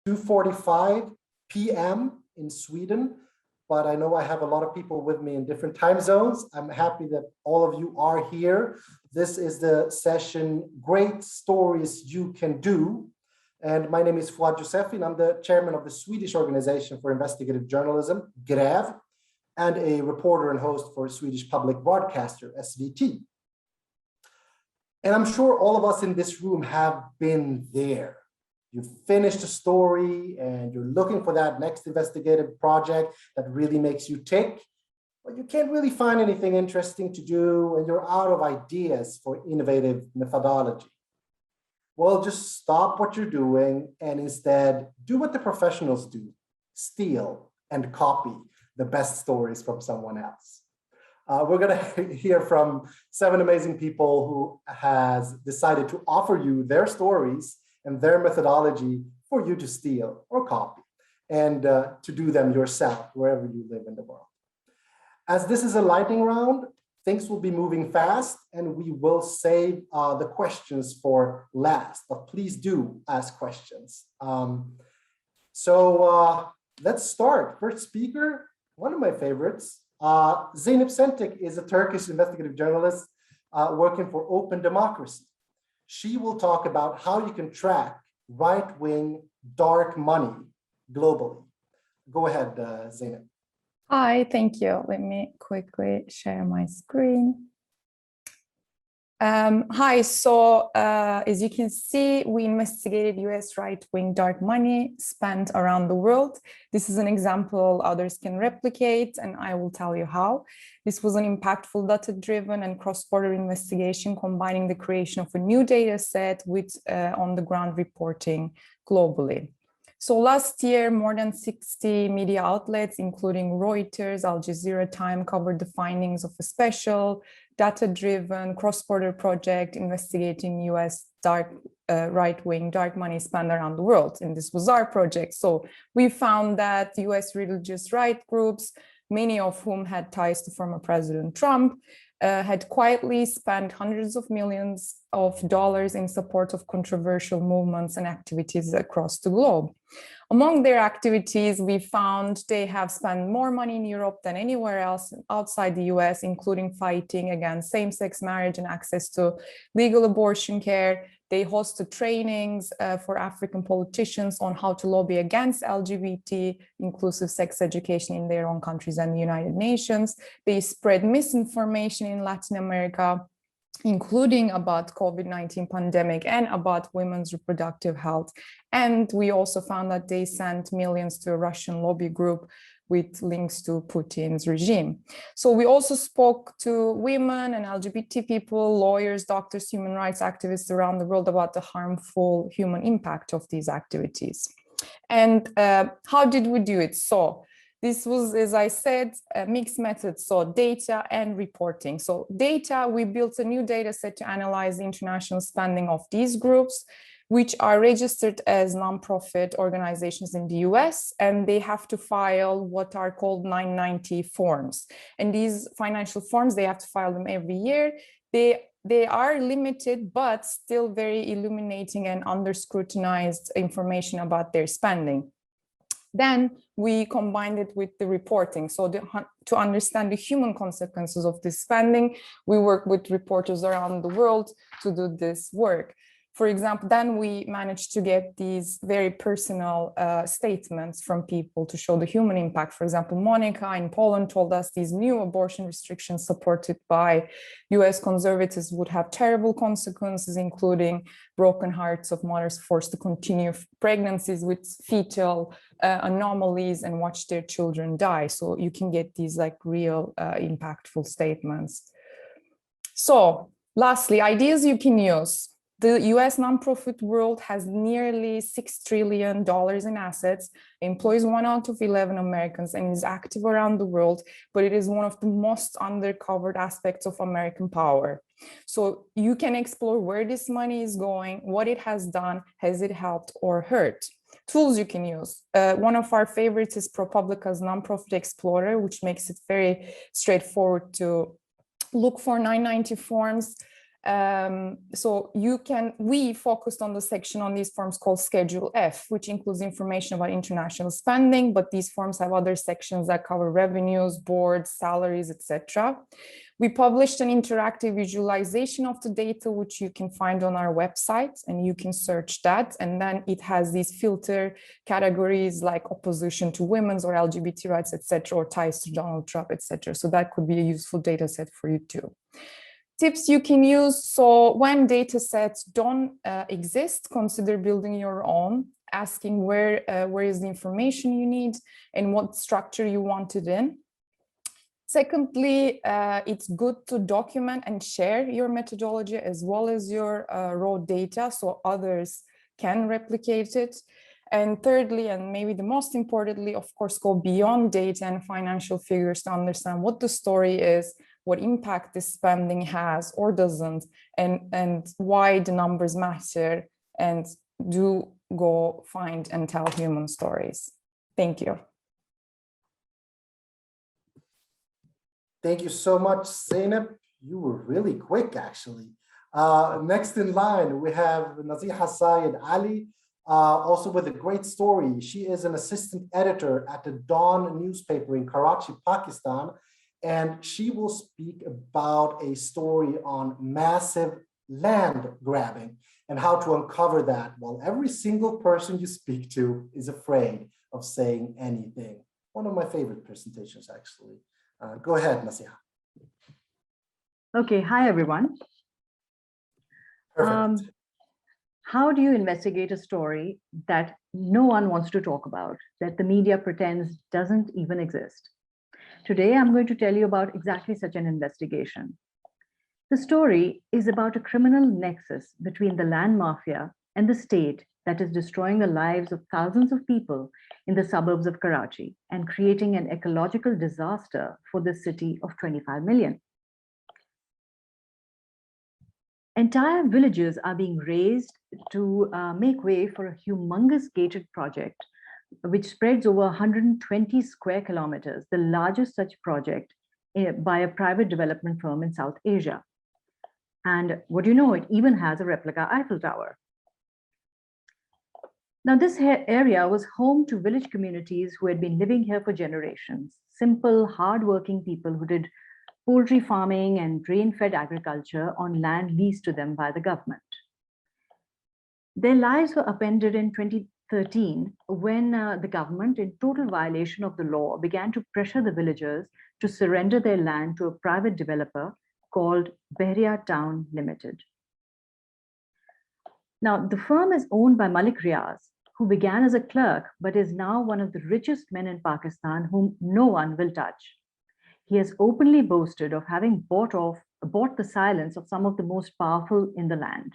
2:45 p.m. in Sweden, but I know I have a lot of people with me in different time zones. I'm happy that all of you are here. This is the session, Great Stories You Can Do. And my name is Fuad Josefi, and I'm the chairman of the Swedish Organization for Investigative Journalism, GREV, and a reporter and host for Swedish public broadcaster, SVT. And I'm sure all of us in this room have been there. You've finished a story and you're looking for that next investigative project that really makes you tick, but you can't really find anything interesting to do and you're out of ideas for innovative methodology. Well, just stop what you're doing and instead do what the professionals do, steal and copy the best stories from someone else. We're gonna hear from 7 amazing people who has decided to offer you their stories and their methodology for you to steal or copy and to do them yourself wherever you live in the world. As this is a lightning round, things will be moving fast and we will save the questions for last, but please do ask questions. Let's start. First speaker, one of my favorites, Zeynep Sentik is a Turkish investigative journalist working for Open Democracy. She will talk about how you can track right-wing dark money globally. Go ahead, Zeynep. Hi, thank you. Let me quickly share my screen. Hi, so as you can see, we investigated US right-wing dark money spent around the world. This is an example others can replicate, and I will tell you how. This was an impactful, data-driven and cross-border investigation combining the creation of a new data set with on-the-ground reporting globally. So last year, more than 60 media outlets, including Reuters, Al Jazeera, Time, covered the findings of a special, data-driven, cross-border project investigating US right-wing dark money spent around the world. And this was our project. So we found that US religious right groups, many of whom had ties to former President Trump, had quietly spent hundreds of millions of dollars in support of controversial movements and activities across the globe. Among their activities, we found they have spent more money in Europe than anywhere else outside the US, including fighting against same-sex marriage and access to legal abortion care. They hosted trainings for African politicians on how to lobby against LGBT inclusive sex education in their own countries and the United Nations. They spread misinformation in Latin America, including about COVID-19 pandemic and about women's reproductive health. And we also found that they sent millions to a Russian lobby group with links to Putin's regime. So we also spoke to women and LGBT people, lawyers, doctors, human rights activists around the world about the harmful human impact of these activities. And how did we do it? So this was, as I said, a mixed method, so data and reporting. So data, we built a new data set to analyze the international spending of these groups, which are registered as nonprofit organizations in the US, and they have to file what are called 990 forms. And these financial forms, they have to file them every year. They are limited, but still very illuminating and under scrutinized information about their spending. Then we combined it with the reporting. So to understand the human consequences of this spending, we work with reporters around the world to do this work. For example, then we managed to get these very personal statements from people to show the human impact. For example, Monica in Poland told us these new abortion restrictions supported by US conservatives would have terrible consequences, including broken hearts of mothers forced to continue pregnancies with fetal anomalies and watch their children die. So you can get these like real impactful statements. So lastly, ideas you can use. The US nonprofit world has nearly $6 trillion in assets, employs 1 out of 11 Americans, and is active around the world, but it is one of the most undercovered aspects of American power. So you can explore where this money is going, what it has done, has it helped or hurt? Tools you can use. One of our favorites is ProPublica's Nonprofit Explorer, which makes it very straightforward to look for 990 forms. So we focused on the section on these forms called Schedule F, which includes information about international spending, but these forms have other sections that cover revenues, boards, salaries, etc. We published an interactive visualization of the data, which you can find on our website, and you can search that. And then it has these filter categories like opposition to women's or LGBT rights, etc., or ties to Donald Trump, etc. So that could be a useful data set for you too. Tips you can use. So when data sets don't exist, consider building your own, asking where is the information you need and what structure you want it in. Secondly, it's good to document and share your methodology as well as your raw data so others can replicate it. And thirdly, and maybe the most importantly, of course, go beyond data and financial figures to understand what the story is, what impact this spending has or doesn't, and why the numbers matter, and do go find and tell human stories. Thank you. Thank you so much, Zainab. You were really quick, actually. Next in line, we have Naziha Syed Ali, also with a great story. She is an assistant editor at the Dawn newspaper in Karachi, Pakistan, and she will speak about a story on massive land grabbing and how to uncover that while every single person you speak to is afraid of saying anything. One of my favorite presentations, actually. Go ahead, Nasiha. Okay, hi everyone. Perfect. How do you investigate a story that no one wants to talk about, that the media pretends doesn't even exist? Today, I'm going to tell you about exactly such an investigation. The story is about a criminal nexus between the land mafia and the state that is destroying the lives of thousands of people in the suburbs of Karachi and creating an ecological disaster for this city of 25 million. Entire villages are being razed to make way for a humongous gated project which spreads over 120 square kilometers, the largest such project by a private development firm in South Asia. And what do you know, it even has a replica Eiffel Tower. Now, this area was home to village communities who had been living here for generations, simple, hardworking people who did poultry farming and rain-fed agriculture on land leased to them by the government. Their lives were upended in 2013 when the government, in total violation of the law, began to pressure the villagers to surrender their land to a private developer called Behria Town Limited. Now, the firm is owned by Malik Riaz, who began as a clerk, but is now one of the richest men in Pakistan whom no one will touch. He has openly boasted of having bought the silence of some of the most powerful in the land.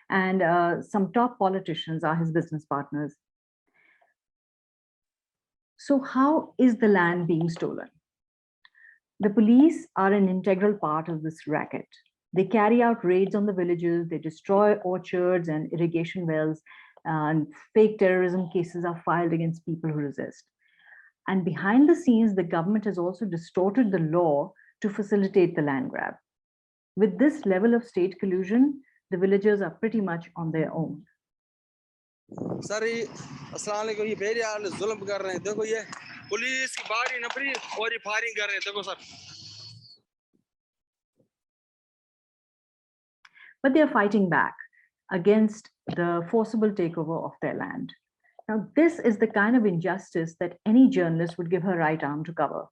And some top politicians are his business partners. So how is the land being stolen? The police are an integral part of this racket. They carry out raids on the villages, they destroy orchards and irrigation wells, and fake terrorism cases are filed against people who resist. And behind the scenes, the government has also distorted the law to facilitate the land grab. With this level of state collusion, the villagers are pretty much on their own. Sorry, अस्सलाम वालेकुम ये बेरिया वाले जुल्म कर रहे हैं देखो ये पुलिस की बारी नपरी और ये फायरिंग कर रहे हैं देखो sir. But they are fighting back against the forcible takeover of their land. Now, this is the kind of injustice that any journalist would give her right arm to cover.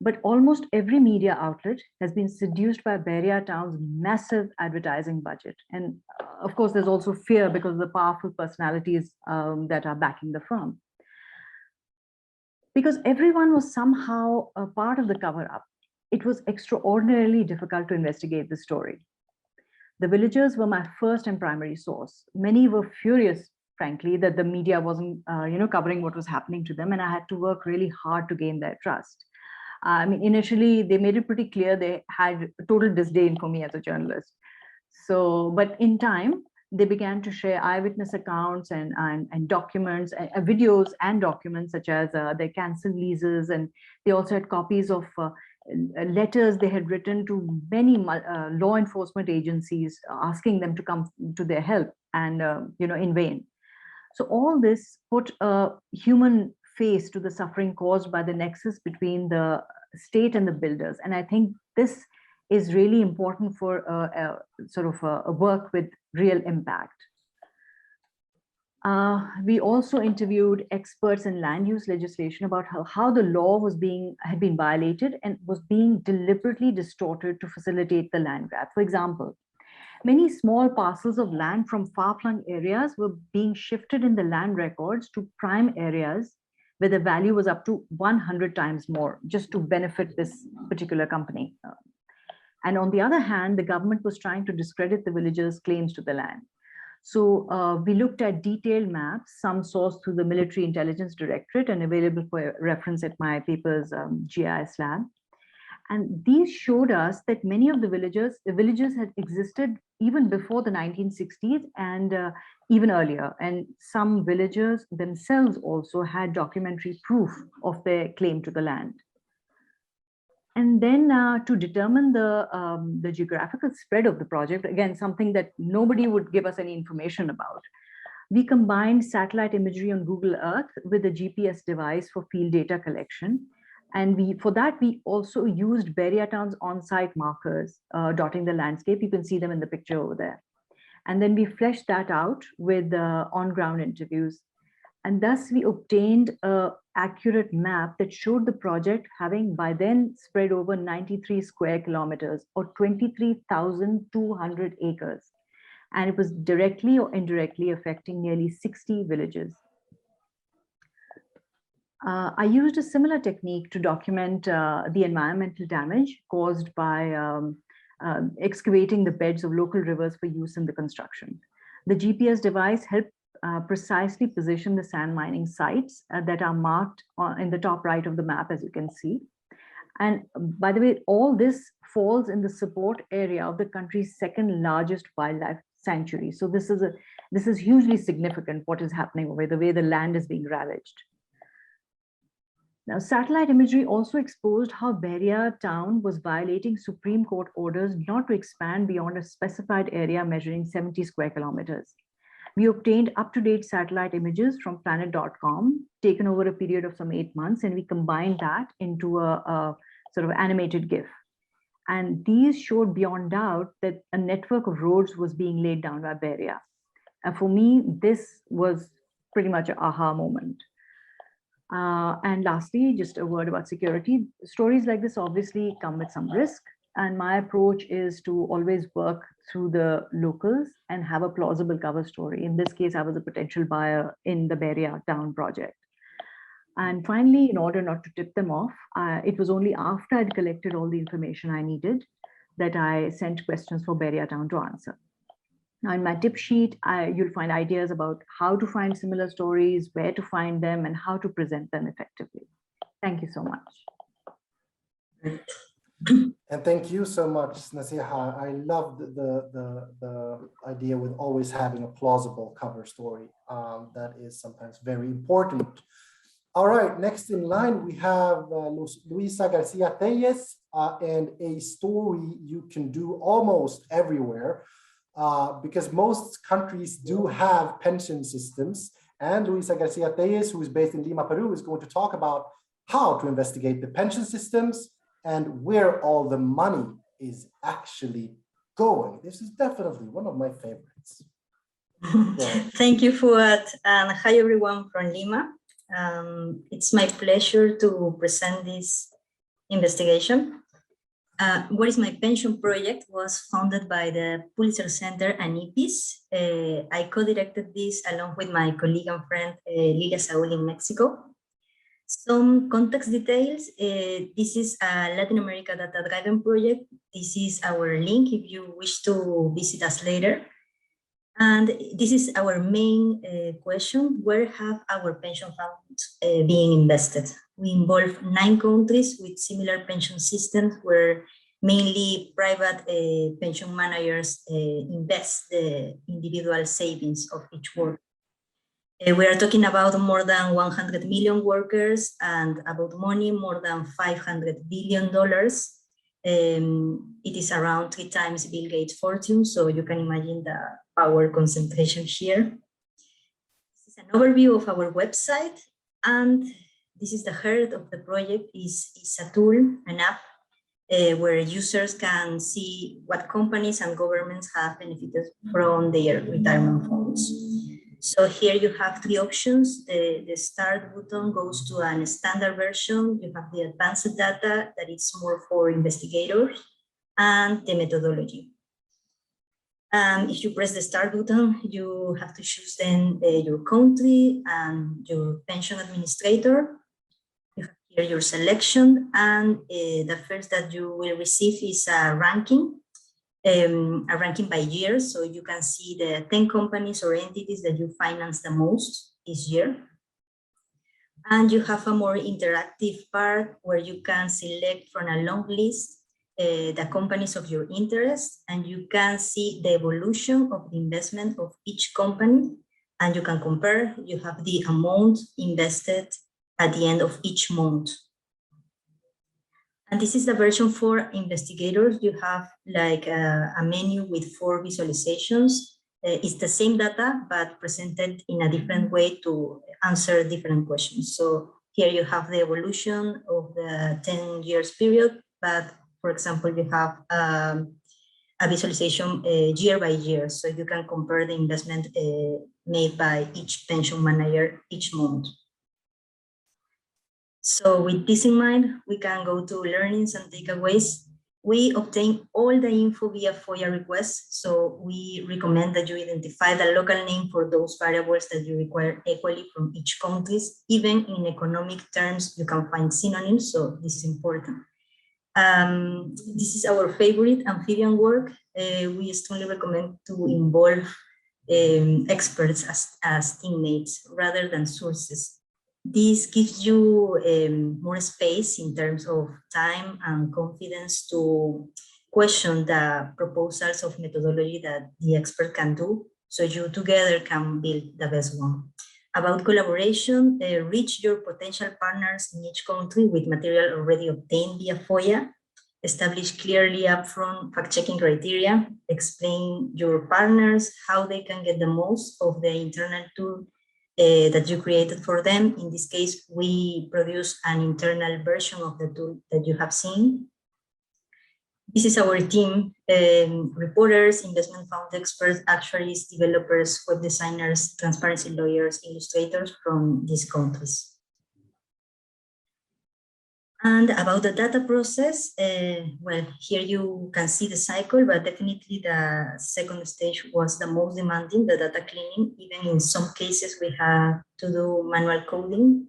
But almost every media outlet has been seduced by Behria Town's massive advertising budget. And of course, there's also fear because of the powerful personalities that are backing the firm. Because everyone was somehow a part of the cover-up, it was extraordinarily difficult to investigate the story. The villagers were my first and primary source. Many were furious, frankly, that the media wasn't covering what was happening to them, and I had to work really hard to gain their trust. I mean, initially, they made it pretty clear they had total disdain for me as a journalist. So, but in time, they began to share eyewitness accounts and documents, videos and documents such as their cancelled leases. And they also had copies of letters they had written to many law enforcement agencies asking them to come to their help, and in vain. So all this put a human face to the suffering caused by the nexus between the state and the builders. And I think this is really important for a work with real impact. We also interviewed experts in land use legislation about how the law had been violated and was being deliberately distorted to facilitate the land grab. For example, many small parcels of land from far-flung areas were being shifted in the land records to prime areas where the value was up to 100 times more, just to benefit this particular company. And on the other hand, the government was trying to discredit the villagers' claims to the land. So we looked at detailed maps, some sourced through the Military Intelligence Directorate and available for reference at my paper's GIS lab. And these showed us that many of the villages had existed even before the 1960s and even earlier. And some villagers themselves also had documentary proof of their claim to the land. And then to determine the geographical spread of the project, again, something that nobody would give us any information about, we combined satellite imagery on Google Earth with a GPS device for field data collection. And for that, we also used Beria Town's on-site markers dotting the landscape. You can see them in the picture over there. And then we fleshed that out with on-ground interviews. And thus we obtained an accurate map that showed the project having by then spread over 93 square kilometers or 23,200 acres. And it was directly or indirectly affecting nearly 60 villages. I used a similar technique to document the environmental damage caused by excavating the beds of local rivers for use in the construction. The GPS device helped precisely position the sand mining sites that are marked in the top right of the map, as you can see. And by the way, all this falls in the support area of the country's second largest wildlife sanctuary. So this is hugely significant, what is happening over the way the land is being ravaged. Now, satellite imagery also exposed how Beria town was violating Supreme Court orders not to expand beyond a specified area measuring 70 square kilometers. We obtained up-to-date satellite images from planet.com, taken over a period of some 8 months, and we combined that into a sort of animated GIF. And these showed beyond doubt that a network of roads was being laid down by Beria. And for me, this was pretty much an aha moment. And lastly, just a word about security. Stories like this obviously come with some risk. And my approach is to always work through the locals and have a plausible cover story. In this case, I was a potential buyer in the Beria town project. And finally, in order not to tip them off, it was only after I'd collected all the information I needed that I sent questions for Beria town to answer. Now, in my tip sheet, you'll find ideas about how to find similar stories, where to find them, and how to present them effectively. Thank you so much. And thank you so much, Nasiha. I love the idea with always having a plausible cover story. That is sometimes very important. All right, next in line, we have Luisa Garcia Tellez and a story you can do almost everywhere. Because most countries do have pension systems, and Luisa Garcia Tellez, who is based in Lima, Peru, is going to talk about how to investigate the pension systems and where all the money is actually going. This is definitely one of my favorites. Thank you, Fuad, and hi everyone from Lima. It's my pleasure to present this investigation. What is My Pension project was founded by the Pulitzer Center and IPIS. I co-directed this along with my colleague and friend Lilia Saúl in Mexico. Some context details. This is a Latin America data-driven project. This is our link if you wish to visit us later. And this is our main question: where have our pension funds being invested? We involve 9 countries with similar pension systems where mainly private pension managers invest the individual savings of each worker. We are talking about more than 100 million workers and about money more than $500 billion. It is around 3 times Bill Gates' fortune, so you can imagine the power concentration here. This is an overview of our website, and this is the heart of the project. Is a tool, an app, where users can see what companies and governments have benefited from their retirement funds. So here you have 3 options. The start button goes to a standard version. You have the advanced data that is more for investigators, and the methodology. If you press the start button, you have to choose then your country and your pension administrator. You have here your selection, and the first that you will receive is a ranking by year. So you can see the 10 companies or entities that you finance the most this year. And you have a more interactive part where you can select from a long list the companies of your interest, and you can see the evolution of the investment of each company, and you can compare. You have the amount invested at the end of each month. And this is the version for investigators. You have like a menu with 4 visualizations. It's the same data, but presented in a different way to answer different questions. So here you have the evolution of the 10 years period, but for example, you have a visualization year by year. So you can compare the investment made by each pension manager each month. So with this in mind, we can go to learnings and takeaways. We obtain all the info via FOIA requests. So we recommend that you identify the local name for those variables that you require equally from each country. Even in economic terms, you can find synonyms, so this is important. This is our favorite amphibian work. We strongly recommend to involve experts as teammates rather than sources. This gives you more space in terms of time and confidence to question the proposals of methodology that the expert can do, so you together can build the best one. About collaboration, reach your potential partners in each country with material already obtained via FOIA. Establish clearly upfront fact-checking criteria. Explain your partners how they can get the most of the internal tool that you created for them. In this case, we produce an internal version of the tool that you have seen. This is our team: reporters, investment fund experts, actuaries, developers, web designers, transparency lawyers, illustrators from these countries. And about the data process, well, here you can see the cycle, but definitely the second stage was the most demanding, the data cleaning. Even in some cases, we had to do manual coding.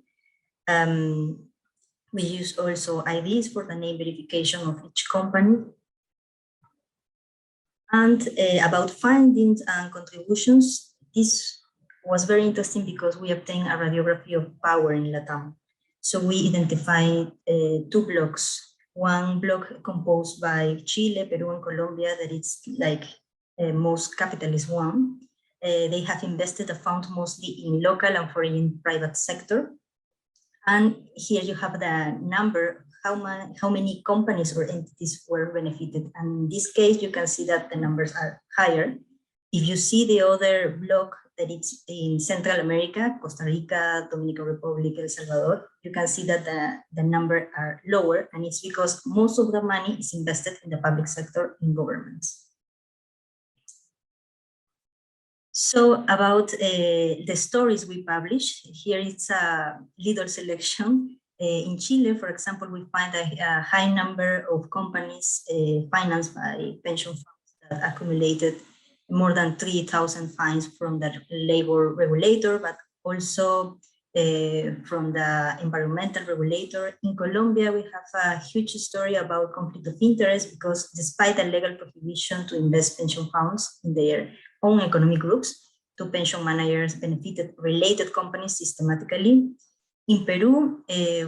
We use also IDs for the name verification of each company. And about findings and contributions, this was very interesting because we obtained a radiography of power in LATAM. So we identified 2 blocks. One block composed by Chile, Peru, and Colombia, that it's like most capitalist one. They have invested the fund mostly in local and foreign private sector. And here you have the number, how many companies or entities were benefited. And in this case, you can see that the numbers are higher. If you see the other block that it's in Central America, Costa Rica, Dominican Republic, El Salvador, you can see that the number are lower, and it's because most of the money is invested in the public sector, in governments. So about the stories we publish, here it's a little selection. In Chile, for example, we find a high number of companies financed by pension funds that accumulated more than 3,000 fines from the labor regulator, but also from the environmental regulator. In Colombia, we have a huge story about conflict of interest because despite the legal prohibition to invest pension funds in their own economic groups, 2 pension managers benefited related companies systematically. In Peru,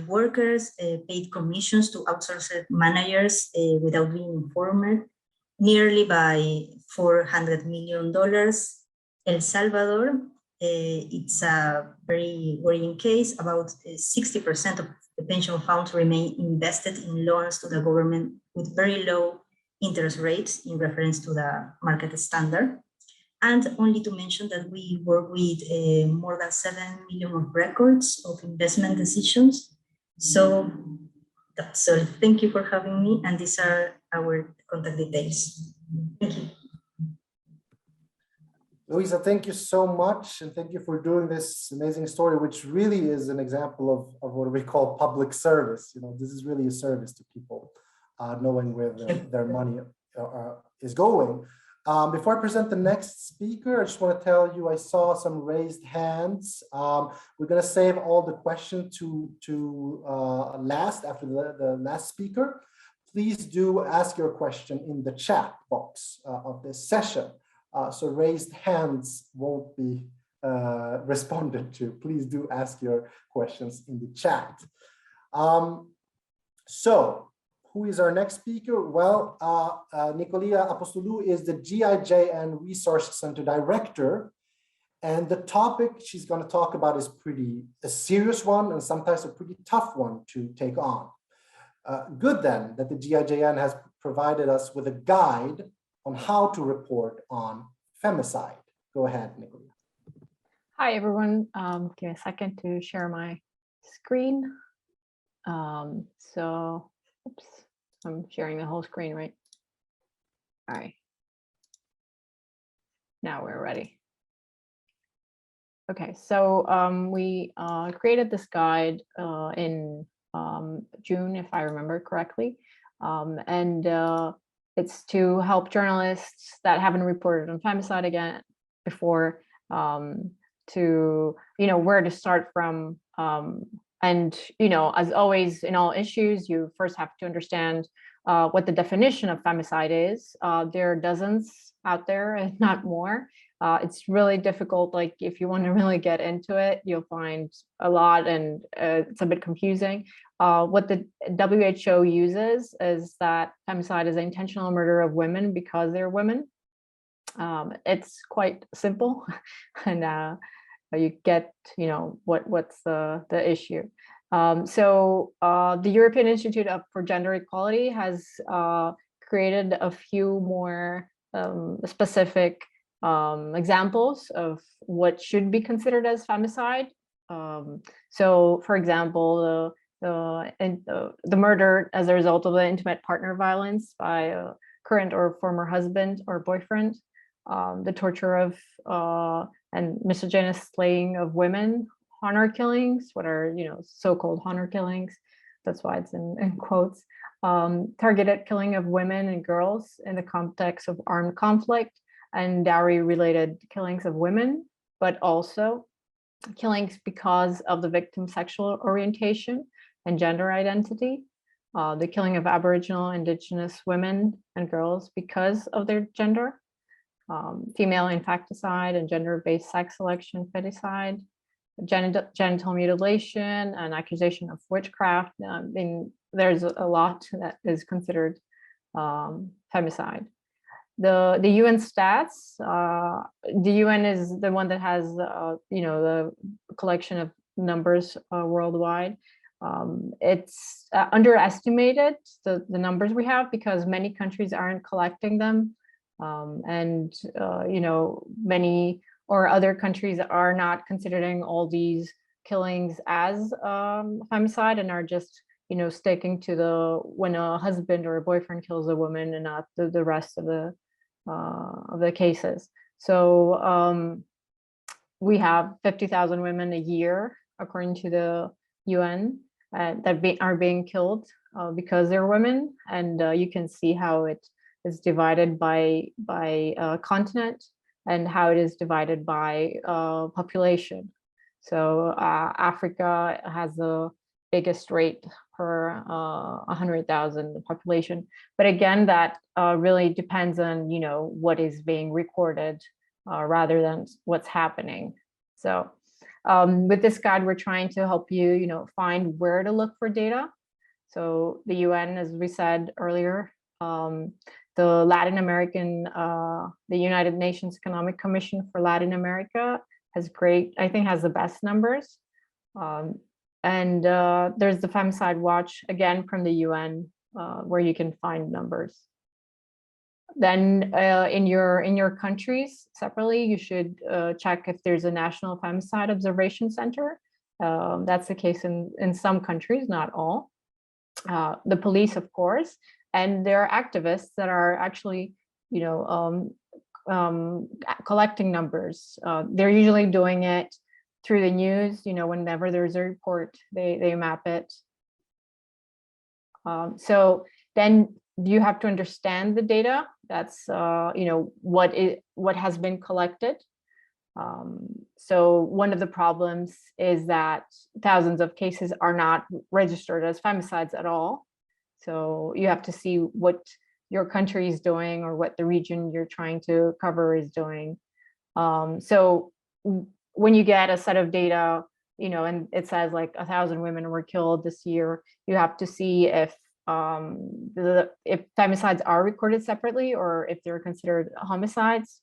workers paid commissions to outsourced managers without being informed, nearly by $400 million. El Salvador, it's a very worrying case. About 60% of the pension funds remain invested in loans to the government with very low interest rates in reference to the market standard. And only to mention that we work with more than 7 million of records of investment decisions. So that's all. Thank you for having me. And these are our contact details. Thank you. Luisa, thank you so much. And thank you for doing this amazing story, which really is an example of what we call public service. You know, this is really a service to people, knowing where their money is going. Before I present the next speaker, I just want to tell you, I saw some raised hands. We're going to save all the questions to last, after the last speaker. Please do ask your question in the chat box of this session. So raised hands won't be responded to. Please do ask your questions in the chat. So who is our next speaker? Well, Nicolia Apostolou is the GIJN Resource Center Director. And the topic she's going to talk about is a serious one and sometimes a pretty tough one to take on. Good then that the GIJN has provided us with a guide on how to report on femicide. Go ahead, Nicolia. Hi, everyone. Give me a second to share my screen. Oops, I'm sharing the whole screen, right? All right. Now we're ready. Okay, so we created this guide in June, if I remember correctly. It's to help journalists that haven't reported on femicide again before to, where to start from. And, as always in all issues, you first have to understand what the definition of femicide is. There are dozens out there and not more. It's really difficult. Like, if you want to really get into it, you'll find a lot, and it's a bit confusing. What the WHO uses is that femicide is the intentional murder of women because they're women. It's quite simple, and you get, what's the issue. The European Institute for Gender Equality has created a few more specific examples of what should be considered as femicide. So, for example, the murder as a result of the intimate partner violence by a current or former husband or boyfriend, the torture of and misogynist slaying of women, honor killings, what are so-called honor killings, that's why it's in quotes, targeted killing of women and girls in the context of armed conflict, and dowry-related killings of women, but also killings because of the victim's sexual orientation and gender identity, the killing of Aboriginal, Indigenous women and girls because of their gender, female infanticide and gender-based sex selection, feticide, genital mutilation, and accusation of witchcraft. There's a lot that is considered femicide. The UN stats, the UN is the one that has the collection of numbers worldwide. It's underestimated, the numbers we have, because many countries aren't collecting them, and many or other countries are not considering all these killings as femicide, and are just sticking to when a husband or a boyfriend kills a woman, and not the rest of the cases. So we have 50,000 women a year, according to the UN, that are being killed because they're women, and you can see how it is divided by continent, and how it is divided by population. So Africa has the biggest rate per 100,000 population. But again, that really depends on what is being recorded rather than what's happening. So with this guide, we're trying to help you find where to look for data. So the UN, as we said earlier, the Latin American, the United Nations Economic Commission for Latin America has has the best numbers. And there's the Femicide Watch, again, from the UN, where you can find numbers. Then in your countries separately, you should check if there's a National Femicide Observation Center. That's the case in some countries, not all. The police, of course, and there are activists that are actually, collecting numbers. They're usually doing it through the news. Whenever there's a report, they map it. So then you have to understand the data. That's what has been collected. So one of the problems is that thousands of cases are not registered as femicides at all. So you have to see what your country is doing or what the region you're trying to cover is doing. So when you get a set of data, and it says like 1,000 women were killed this year, you have to see if femicides are recorded separately or if they're considered homicides.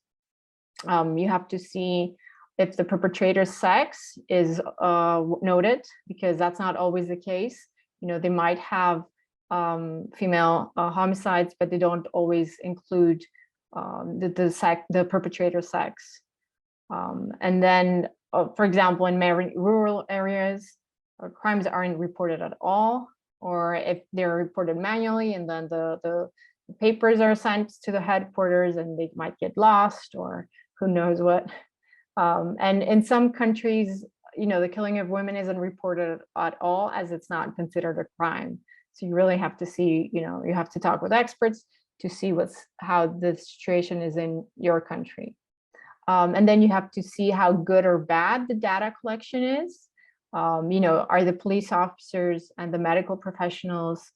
You have to see if the perpetrator's sex is noted, because that's not always the case. They might have female homicides, but they don't always include the perpetrator's sex. And then, for example, in rural areas, crimes aren't reported at all, or if they're reported manually, and then the papers are sent to the headquarters and they might get lost, or who knows what. And in some countries, the killing of women isn't reported at all, as it's not considered a crime. So you really have to see, you have to talk with experts to see how the situation is in your country. And then you have to see how good or bad the data collection is. Are the police officers and the medical professionals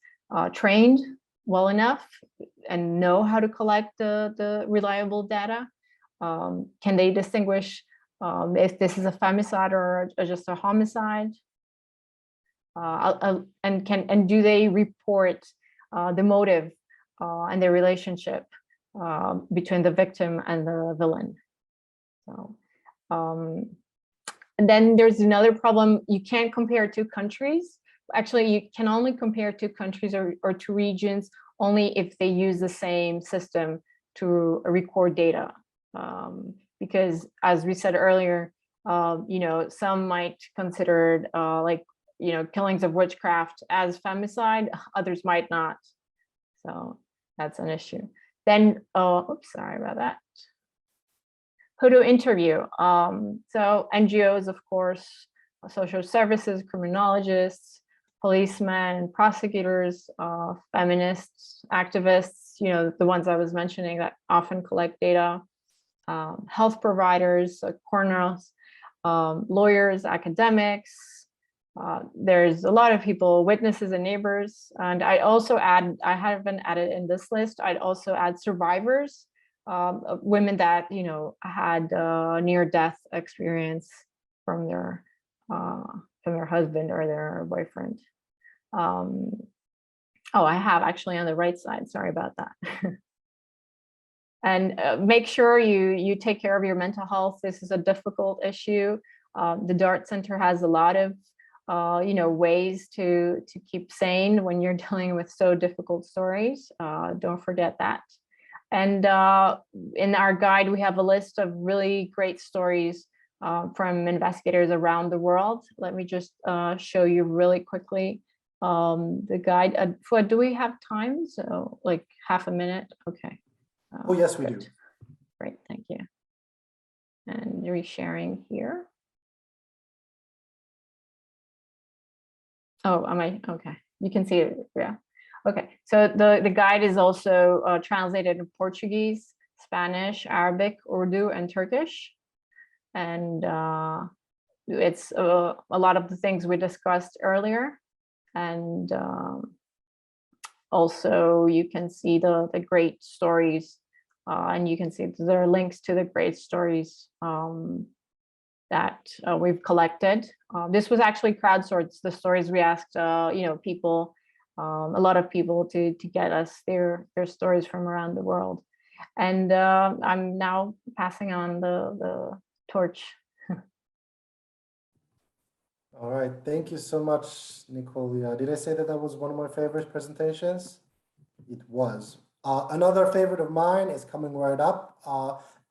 trained well enough and know how to collect the reliable data? Can they distinguish if this is a femicide or just a homicide? And do they report the motive and the relationship between the victim and the villain? So, and then there's another problem. You can't compare two countries. Actually, you can only compare two countries or two regions only if they use the same system to record data. Because as we said earlier, some might consider killings of witchcraft as femicide, others might not. So that's an issue. Then, oops, sorry about that. Who to interview? So NGOs, of course, social services, criminologists, policemen, prosecutors, feminists, activists, the ones I was mentioning that often collect data, health providers, coroners, lawyers, academics. There's a lot of people, witnesses and neighbors. And I haven't added in this list, I'd also add survivors, women that, had near-death experience from their husband or their boyfriend. I have actually on the right side, sorry about that. And make sure you take care of your mental health. This is a difficult issue. The DART Center has a lot of ways to keep sane when you're dealing with so difficult stories. Don't forget that. And in our guide, we have a list of really great stories from investigators around the world. Let me just show you really quickly the guide. Fouad, do we have time? So like half a minute? Okay. Oh, yes, we do. Great, thank you. And resharing here. Oh, am I? Okay, you can see it, yeah. Okay, so the guide is also translated in Portuguese, Spanish, Arabic, Urdu, and Turkish. And it's a lot of the things we discussed earlier. And also you can see the great stories, and you can see there are links to the great stories that we've collected. This was actually crowdsourced, the stories we asked, people, a lot of people to get us their stories from around the world. And I'm now passing on the torch All right, thank you so much, Nicolia. Did I say that that was one of my favorite presentations? It was. Another favorite of mine is coming right up.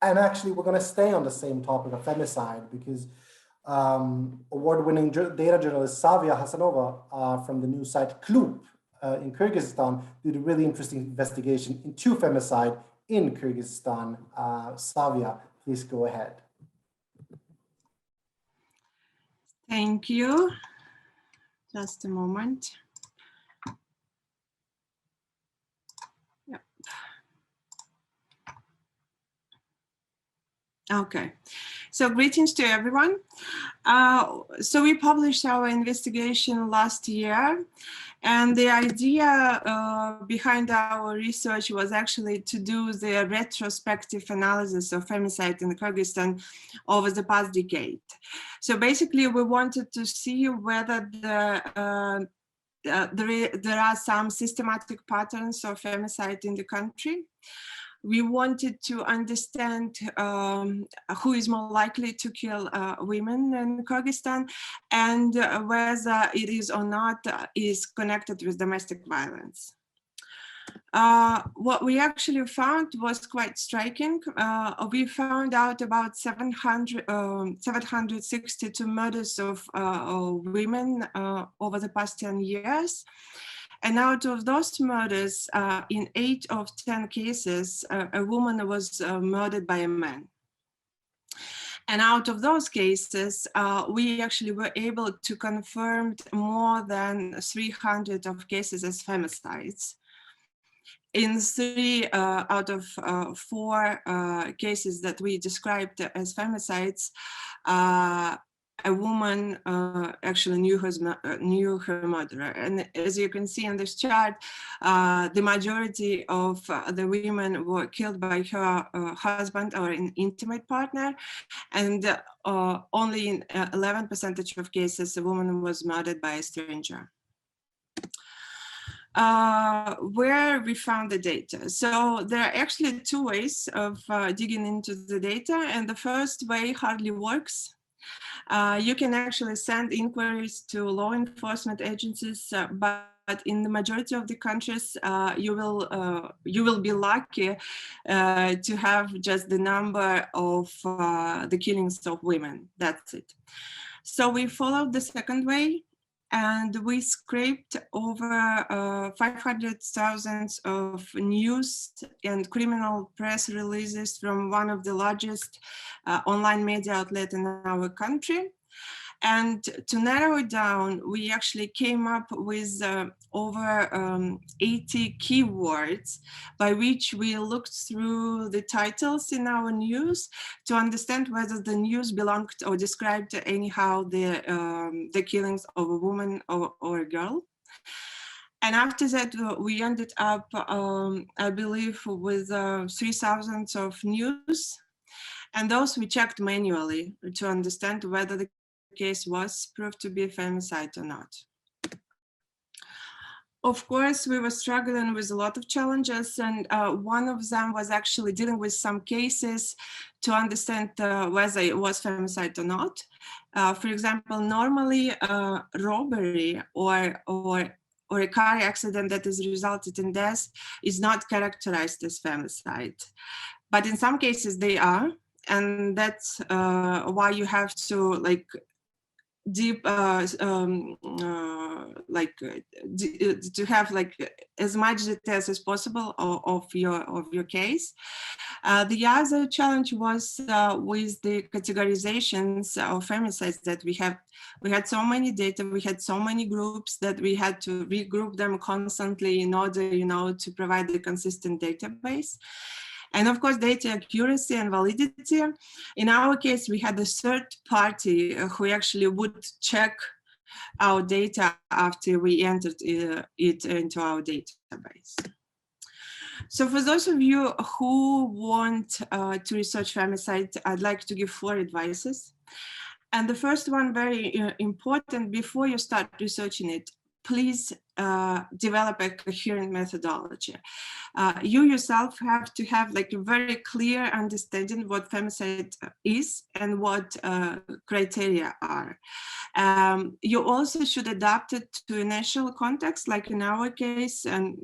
And actually, we're going to stay on the same topic of femicide because award-winning data journalist Savia Hasanova from the news site Klub in Kyrgyzstan did a really interesting investigation into femicide in Kyrgyzstan. Savia, please go ahead. Thank you. Just a moment. Yep. Okay, so greetings to everyone. So we published our investigation last year, and the idea behind our research was actually to do the retrospective analysis of femicide in Kyrgyzstan over the past decade. So basically, we wanted to see whether there are some systematic patterns of femicide in the country. We wanted to understand who is more likely to kill women in Kyrgyzstan, and whether it is or not is connected with domestic violence. What we actually found was quite striking. We found out about 762 murders of women over the past 10 years. And out of those murders, in 8 of 10 cases, a woman was murdered by a man. And out of those cases, we actually were able to confirm more than 300 of cases as femicides. In 3 out of 4 cases that we described as femicides, a woman actually knew her murderer. And as you can see on this chart, the majority of the women were killed by her husband or an intimate partner, and only in 11% of cases, a woman was murdered by a stranger. Where we found the data. So there are actually 2 ways of digging into the data, and the first way hardly works. You can actually send inquiries to law enforcement agencies, but in the majority of the countries, you will be lucky to have just the number of the killings of women. That's it. So we followed the second way, and we scraped over 500,000 of news and criminal press releases from one of the largest online media outlets in our country. And to narrow it down, we actually came up with over 80 keywords by which we looked through the titles in our news to understand whether the news belonged or described anyhow the killings of a woman or a girl. And after that, we ended up, I believe, with 3,000 of news. And those we checked manually to understand whether the case was proved to be a femicide or not. Of course, we were struggling with a lot of challenges, and one of them was actually dealing with some cases to understand whether it was femicide or not. For example, normally robbery or a car accident that has resulted in death is not characterized as femicide. But in some cases they are, and that's why you have to to have as much details as possible of your case. The other challenge was with the categorizations of femicides that we have. We had so many data, we had so many groups that we had to regroup them constantly in order, to provide a consistent database. And of course, data accuracy and validity. In our case, we had a third party who actually would check our data after we entered it into our database. So for those of you who want to research femicide, I'd like to give 4 advices. And the first one, very important, before you start researching it, please develop a coherent methodology. You yourself have to have like a very clear understanding what femicide is and what criteria are. You also should adapt it to a national context, like in our case, and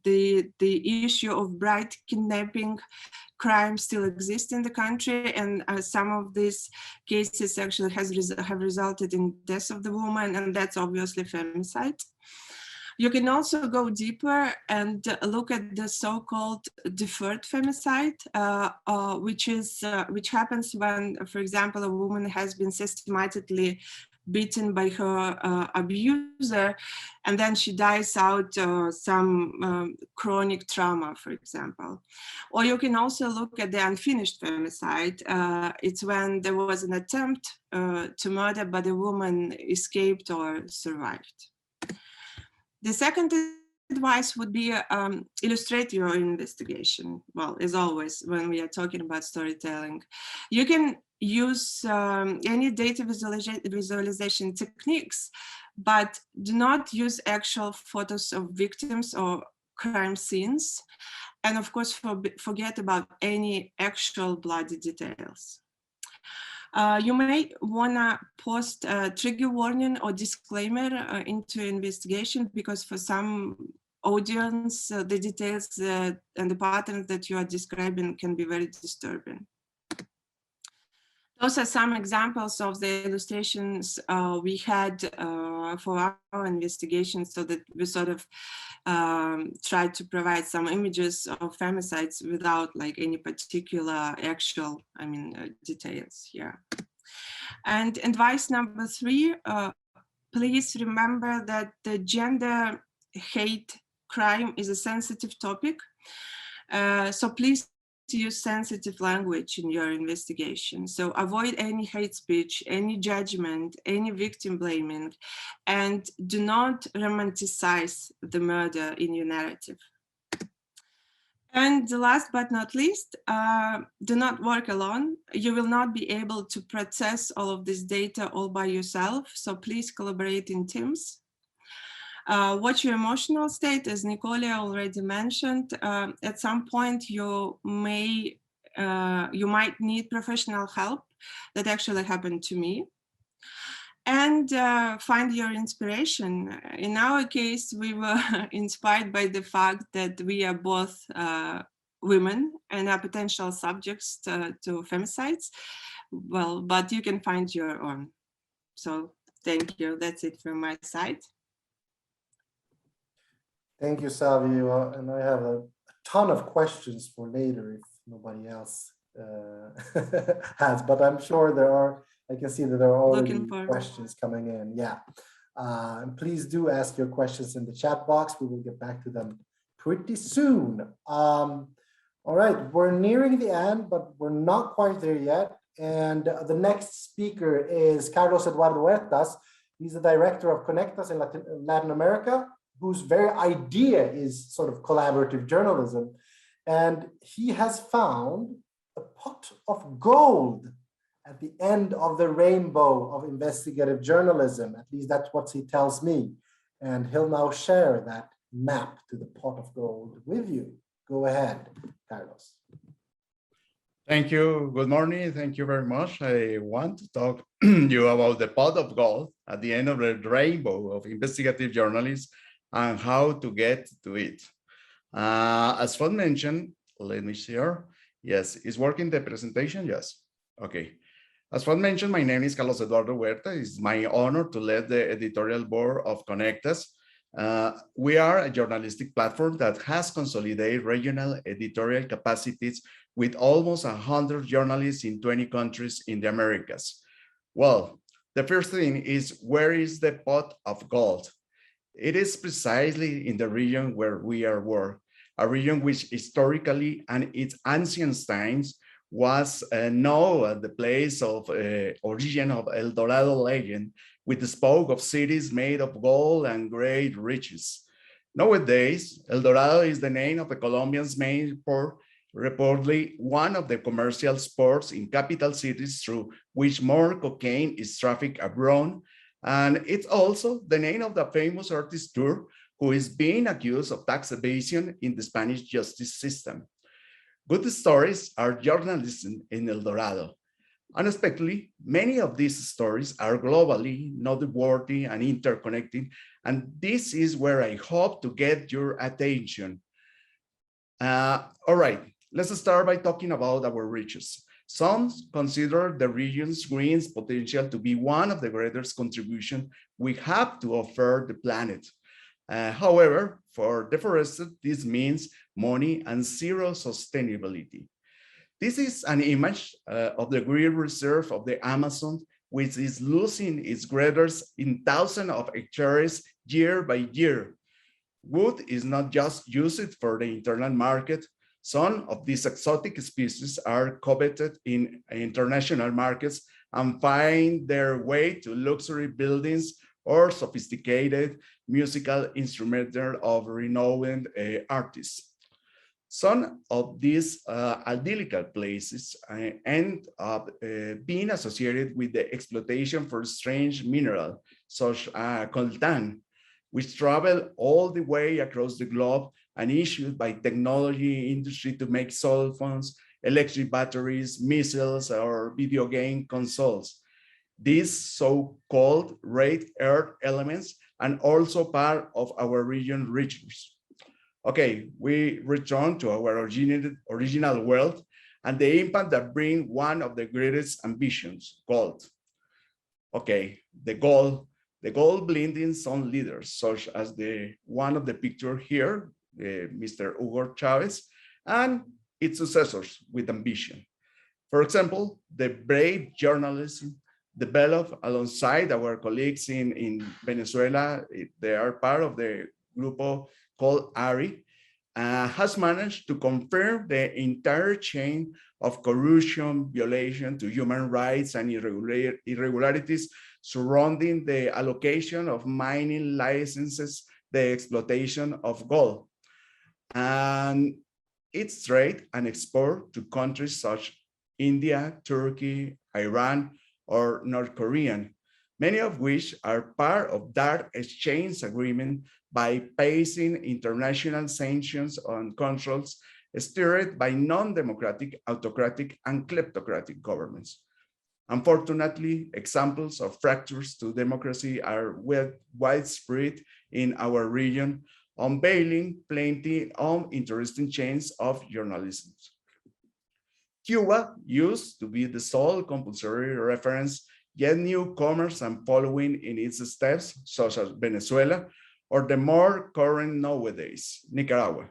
the issue of bride kidnapping crime still exists in the country, and some of these cases actually have resulted in death of the woman, and that's obviously femicide. You can also go deeper and look at the so-called deferred femicide, which happens when, for example, a woman has been systematically beaten by her abuser, and then she dies out some chronic trauma, for example. Or you can also look at the unfinished femicide. It's when there was an attempt to murder, but the woman escaped or survived. The second advice would be illustrate your investigation. Well, as always, when we are talking about storytelling, you can use any data visualization techniques, but do not use actual photos of victims or crime scenes. And of course, forget about any actual bloody details. You may want to post a trigger warning or disclaimer into investigation, because for some audience, the details and the patterns that you are describing can be very disturbing. Those are some examples of the illustrations we had for our investigation, so that we sort of tried to provide some images of femicides without like any particular actual, details here. And advice number 3, please remember that the gender hate crime is a sensitive topic. So please use sensitive language in your investigation. So avoid any hate speech, any judgment, any victim blaming, and do not romanticize the murder in your narrative. And last but not least, do not work alone. You will not be able to process all of this data all by yourself. So please collaborate in teams. Watch your emotional state, as Nicolia already mentioned. At some point, you might need professional help. That actually happened to me. And find your inspiration. In our case, we were inspired by the fact that we are both women and are potential subjects to femicides. Well, but you can find your own. So thank you. That's it from my side. Thank you, Savio. And I have a ton of questions for later if nobody else has, but I'm sure there are. I can see that there are already questions coming in. Yeah. And please do ask your questions in the chat box. We will get back to them pretty soon. All right, we're nearing the end, but we're not quite there yet. And the next speaker is Carlos Eduardo Huertas. He's the director of Conectas in Latin America, whose very idea is sort of collaborative journalism. And he has found a pot of gold at the end of the rainbow of investigative journalism. At least that's what he tells me. And he'll now share that map to the pot of gold with you. Go ahead, Carlos. Thank you. Good morning. Thank you very much. I want to talk to you about the pot of gold at the end of the rainbow of investigative journalism and how to get to it. As Fon mentioned, let me share. Yes, is working the presentation? Yes. Okay. As Fon mentioned, my name is Carlos Eduardo Huerta. It's my honor to lead the editorial board of Conectas. We are a journalistic platform that has consolidated regional editorial capacities with almost 100 journalists in 20 countries in the Americas. Well, the first thing is, where is the pot of gold? It is precisely in the region where we are working, a region which historically and its ancient times was known as the place of origin of El Dorado legend, which spoke of cities made of gold and great riches. Nowadays, El Dorado is the name of the Colombian's main port, reportedly one of the commercial ports in capital cities through which more cocaine is trafficked abroad And it's also the name of the famous artist tour who is being accused of tax evasion in the Spanish justice system. Good stories are journalism in El Dorado. Unexpectedly, many of these stories are globally noteworthy and interconnected, and this is where I hope to get your attention. All right, let's start by talking about our reaches. Some consider the region's green's potential to be one of the greatest contributions we have to offer the planet. However, for deforested, this means money and zero sustainability. This is an image of the green reserve of the Amazon, which is losing its greatest in thousands of hectares year by year. Wood is not just used for the internal market. Some of these exotic species are coveted in international markets and find their way to luxury buildings or sophisticated musical instrumental of renowned artists. Some of these idyllic places end up being associated with the exploitation for strange minerals, such as coltan, which travel all the way across the globe and issued by technology industry to make cell phones, electric batteries, missiles, or video game consoles. These so-called rare earth elements are also part of our region riches. Okay, we return to our original world and the impact that brings one of the greatest ambitions, gold. Okay, the gold blending some leaders, such as the one of the picture here, Mr. Hugo Chavez, and its successors with ambition. For example, the brave journalism developed alongside our colleagues in Venezuela. They are part of the grupo called ARI, has managed to confirm the entire chain of corruption, violation to human rights, and irregularities surrounding the allocation of mining licenses, the exploitation of gold, and its trade and export to countries such India, Turkey, Iran, or North Korea, many of which are part of that exchange agreement by placing international sanctions on controls steered by non-democratic, autocratic, and kleptocratic governments. Unfortunately, examples of fractures to democracy are widespread in our region, unveiling plenty of interesting chains of journalism. Cuba used to be the sole compulsory reference, yet newcomers and following in its steps, such as Venezuela, or the more current nowadays, Nicaragua,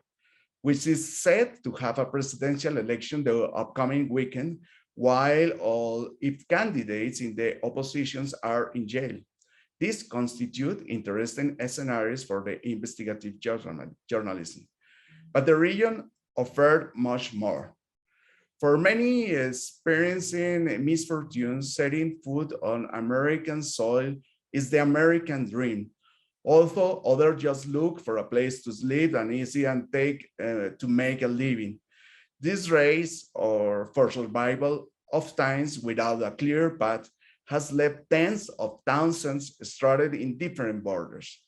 which is set to have a presidential election the upcoming weekend, while all its candidates in the oppositions are in jail. These constitute interesting scenarios for the investigative journalism. But the region offered much more. For many experiencing misfortune, setting foot on American soil is the American dream. Although others just look for a place to sleep and easy and take to make a living. This race, or for survival, oftentimes without a clear path, has left tens of thousands stranded in different borders.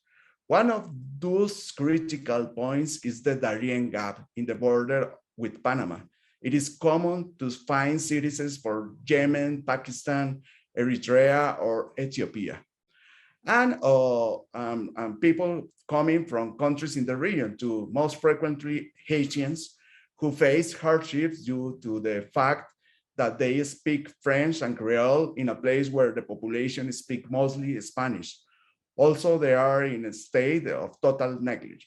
One of those critical points is the Darien Gap in the border with Panama. It is common to find citizens for Yemen, Pakistan, Eritrea, or Ethiopia. And people coming from countries in the region, to most frequently Haitians, who face hardships due to the fact that they speak French and Creole in a place where the population speaks mostly Spanish. Also, they are in a state of total negligence.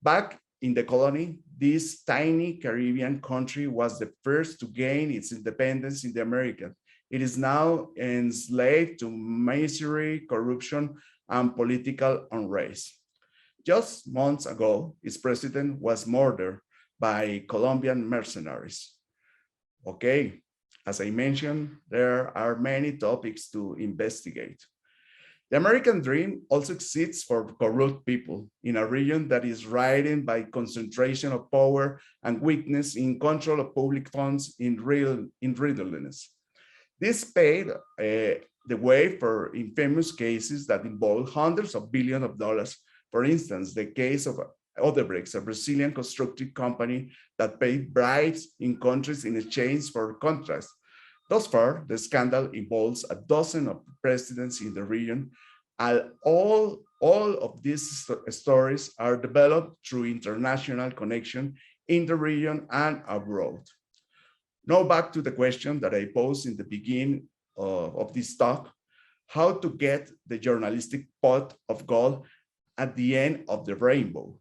Back in the colony, this tiny Caribbean country was the first to gain its independence in the Americas. It is now enslaved to misery, corruption, and political unrest. Just months ago, its president was murdered by Colombian mercenaries. Okay, as I mentioned, there are many topics to investigate. The American dream also exists for corrupt people in a region that is ridden by concentration of power and weakness in control of public funds in riddleness. This paid the way for infamous cases that involve hundreds of billions of dollars. For instance, the case of Odebrecht, a Brazilian construction company that paid bribes in countries in exchange for contracts. Thus far, the scandal involves a dozen of presidents in the region, and all of these stories are developed through international connection in the region and abroad. Now back to the question that I posed in the beginning of this talk, how to get the journalistic pot of gold at the end of the rainbow.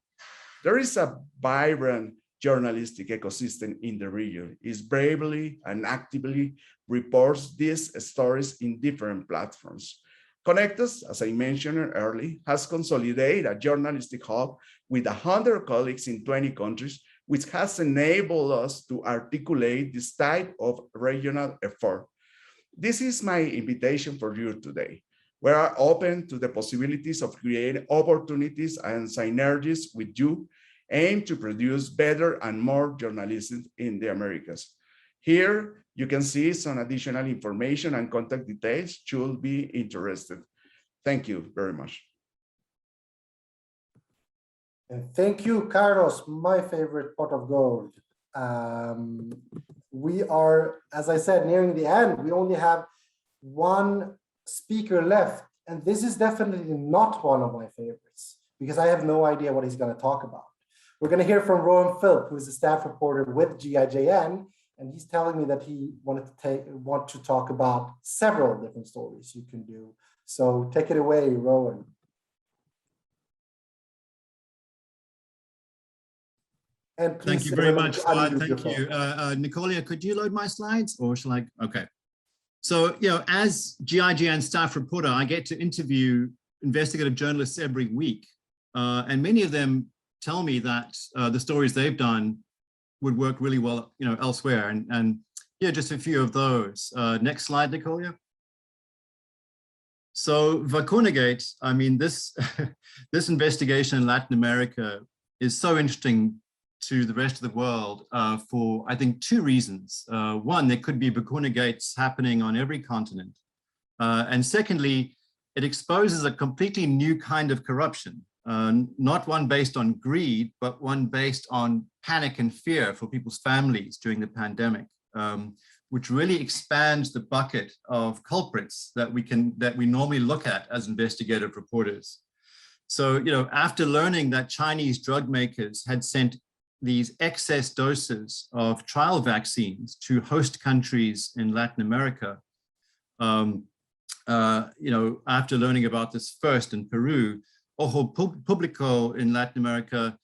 There is a vibrant journalistic ecosystem in the region. It bravely and actively reports these stories in different platforms. Connectus, as I mentioned earlier, has consolidated a journalistic hub with 100 colleagues in 20 countries, which has enabled us to articulate this type of regional effort. This is my invitation for you today. We are open to the possibilities of creating opportunities and synergies with you, aim to produce better and more journalism in the Americas. Here, you can see some additional information and contact details should be interested. Thank you very much. And thank you, Carlos, my favorite pot of gold. We are, as I said, nearing the end. We only have one speaker left, and this is definitely not one of my favorites because I have no idea what he's going to talk about. We're going to hear from Rowan Philp, who is a staff reporter with GIJN, and he's telling me that he want to talk about several different stories you can do. So take it away, Rowan. And please, thank you very much. Thank you. Nicolia, could you load my slides or shall I? Okay. So, as GIJN staff reporter, I get to interview investigative journalists every week. And many of them tell me that the stories they've done would work really well, elsewhere. And just a few of those. Next slide, Nicolia. So Vacunagate, I mean, this investigation in Latin America is so interesting to the rest of the world for, I think, two reasons. One, there could be Vacunagates happening on every continent. And secondly, it exposes a completely new kind of corruption, not one based on greed, but one based on panic and fear for people's families during the pandemic, which really expands the bucket of culprits that we normally look at as investigative reporters. So, after learning that Chinese drug makers had sent these excess doses of trial vaccines to host countries in Latin America, after learning about this first in Peru, Ojo Público in Latin America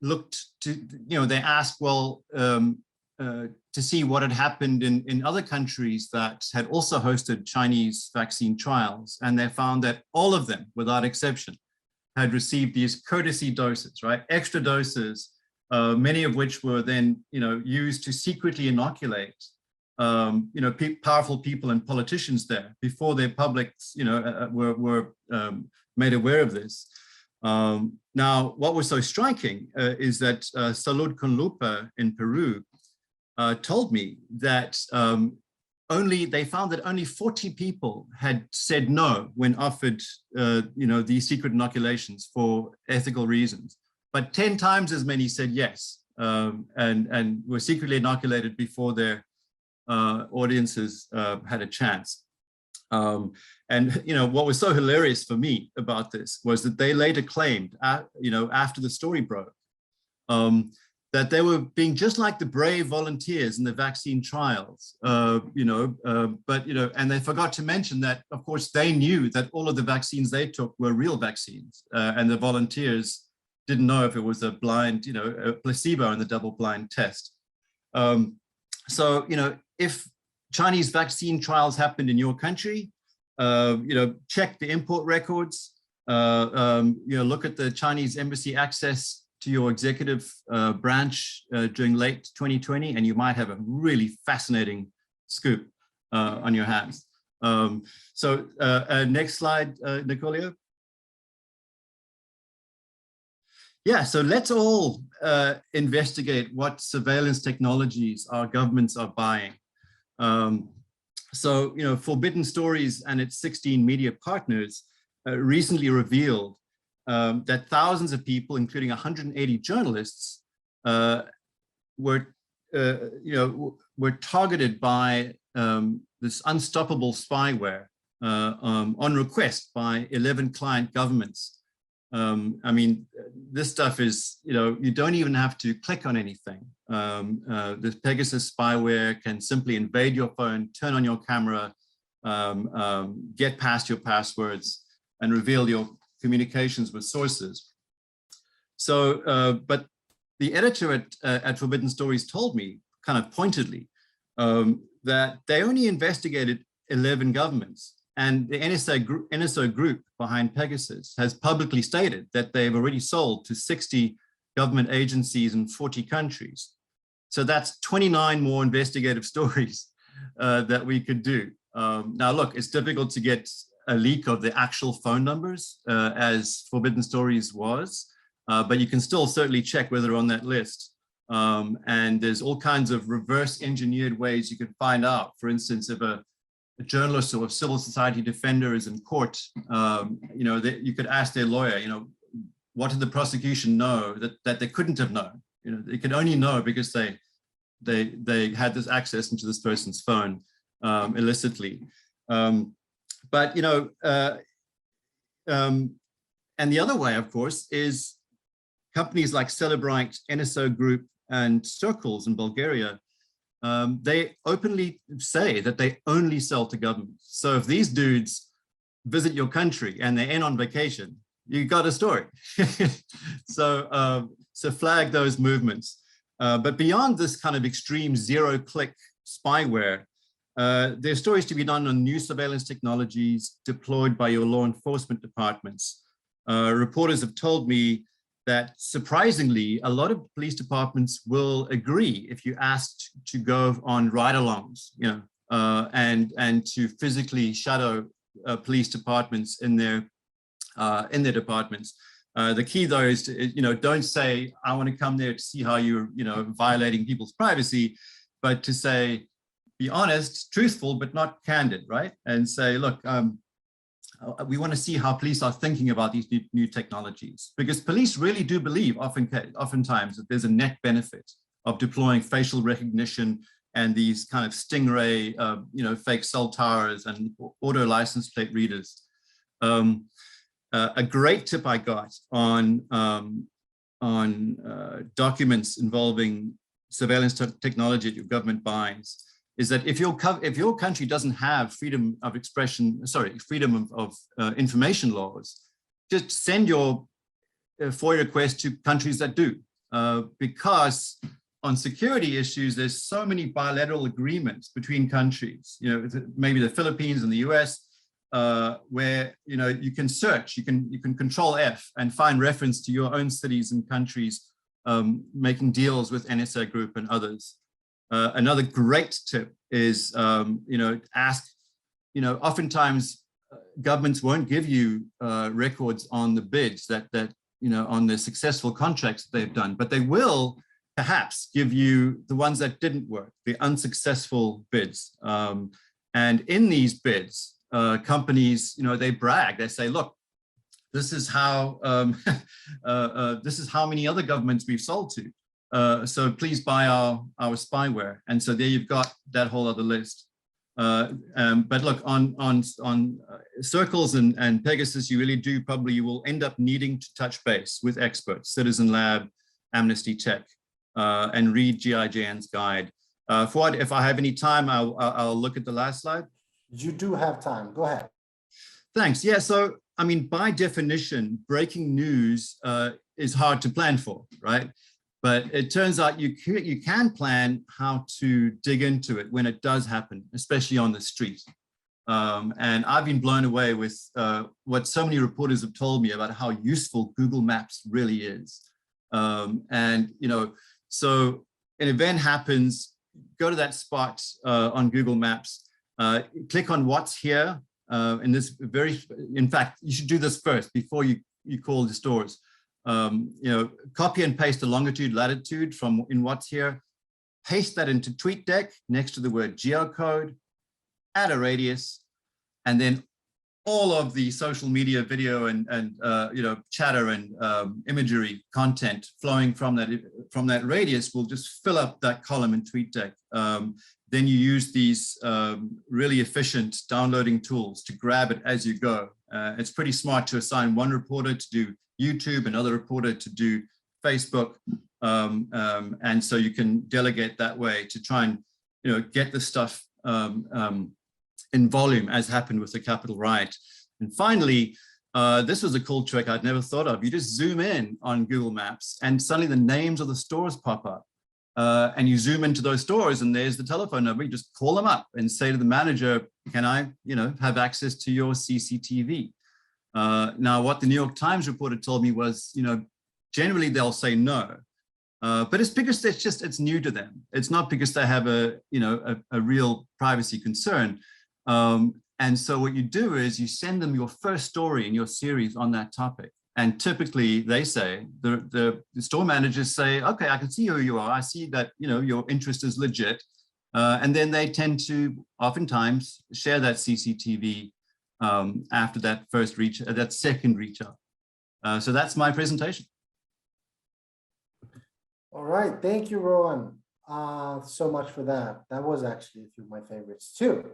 looked to, they asked, well, to see what had happened in other countries that had also hosted Chinese vaccine trials. And they found that all of them, without exception, had received these courtesy doses, right? Extra doses, many of which were then, used to secretly inoculate, powerful people and politicians there before their publics, were made aware of this. Now, what was so striking is that Salud con Lupa in Peru told me that they found that only 40 people had said no when offered, these secret inoculations for ethical reasons, but 10 times as many said yes, and were secretly inoculated before their audiences had a chance. And what was so hilarious for me about this was that they later claimed, after the story broke, that they were being just like the brave volunteers in the vaccine trials, and they forgot to mention that, of course, they knew that all of the vaccines they took were real vaccines, and the volunteers didn't know if it was a blind, a placebo in the double-blind test. So, if Chinese vaccine trials happened in your country, check the import records, look at the Chinese embassy access to your executive branch during late 2020, and you might have a really fascinating scoop on your hands. Next slide, Nicolia. Yeah, so let's all investigate what surveillance technologies our governments are buying. So, Forbidden Stories and its 16 media partners recently revealed that thousands of people, including 180 journalists, were targeted by this unstoppable spyware on request by 11 client governments. I mean, this stuff is, you don't even have to click on anything. This Pegasus spyware can simply invade your phone, turn on your camera, get past your passwords, and reveal your communications with sources. So, but the editor at Forbidden Stories told me, kind of pointedly, that they only investigated 11 governments. And the NSO group behind Pegasus has publicly stated that they've already sold to 60 government agencies in 40 countries. So that's 29 more investigative stories that we could do. Now, look, it's difficult to get a leak of the actual phone numbers as Forbidden Stories was, but you can still certainly check whether they're on that list. And there's all kinds of reverse engineered ways you can find out. For instance, if a journalist or a civil society defender is in court, you could ask their lawyer, what did the prosecution know that they couldn't have known? They could only know because they had this access into this person's phone illicitly. And the other way, of course, is companies like Celebrite, NSO Group, and Circles in Bulgaria. They openly say that they only sell to governments. So if these dudes visit your country and they're in on vacation, you got a story. So flag those movements. But beyond this kind of extreme zero-click spyware, there's stories to be done on new surveillance technologies deployed by your law enforcement departments. Reporters have told me that surprisingly, a lot of police departments will agree if you asked to go on ride-alongs, and to physically shadow police departments in their departments. The key though is to, don't say, I want to come there to see how you're, violating people's privacy, but to say, be honest, truthful, but not candid, right? And say, look, we want to see how police are thinking about these new technologies, because police really do believe oftentimes that there's a net benefit of deploying facial recognition and these kind of stingray, fake cell towers and auto license plate readers. A great tip I got on documents involving surveillance technology that your government buys is that if your country doesn't have freedom of information laws, just send your FOIA request to countries that do, because on security issues, there's so many bilateral agreements between countries, maybe the Philippines and the US, where you can search, you can control F and find reference to your own cities and countries making deals with NSA Group and others. Another great tip is, ask, oftentimes governments won't give you records on the bids that on the successful contracts that they've done, but they will perhaps give you the ones that didn't work, the unsuccessful bids. And in these bids, companies, they brag, they say, look, this is how many other governments we've sold to. So please buy our spyware. And so there you've got that whole other list. But look, on Circles and Pegasus, you really do you will end up needing to touch base with experts, Citizen Lab, Amnesty Tech, and read GIJN's guide. Fuad, if I have any time, I'll look at the last slide. You do have time, go ahead. Thanks, yeah, so, I mean, by definition, breaking news is hard to plan for, right? But it turns out you can plan how to dig into it when it does happen, especially on the street. And I've been blown away with what so many reporters have told me about how useful Google Maps really is. So an event happens, go to that spot on Google Maps, click on what's here. In fact, you should do this first before you call the stores. Copy and paste the longitude, latitude from in what's here, paste that into TweetDeck next to the word geocode, at a radius, and then all of the social media video and chatter and imagery content flowing from that radius will just fill up that column in TweetDeck. Then you use these really efficient downloading tools to grab it as you go. It's pretty smart to assign one reporter to do YouTube, another reporter to do Facebook, and so you can delegate that way to try and get the stuff in volume, as happened with the Capitol riot. And finally, this was a cool trick I'd never thought of. You just zoom in on Google Maps and suddenly the names of the stores pop up. And you zoom into those stores and there's the telephone number. You just call them up and say to the manager, can I have access to your CCTV? Now, what the New York Times reporter told me was, generally they'll say no. But it's because it's new to them. It's not because they have a real privacy concern. And so what you do is you send them your first story in your series on that topic. And typically they say, the store managers say, okay, I can see who you are. I see that, your interest is legit. And then they tend to oftentimes share that CCTV after that second reach out. So that's my presentation. All right, thank you, Rowan, so much for that. That was actually a few of my favorites too.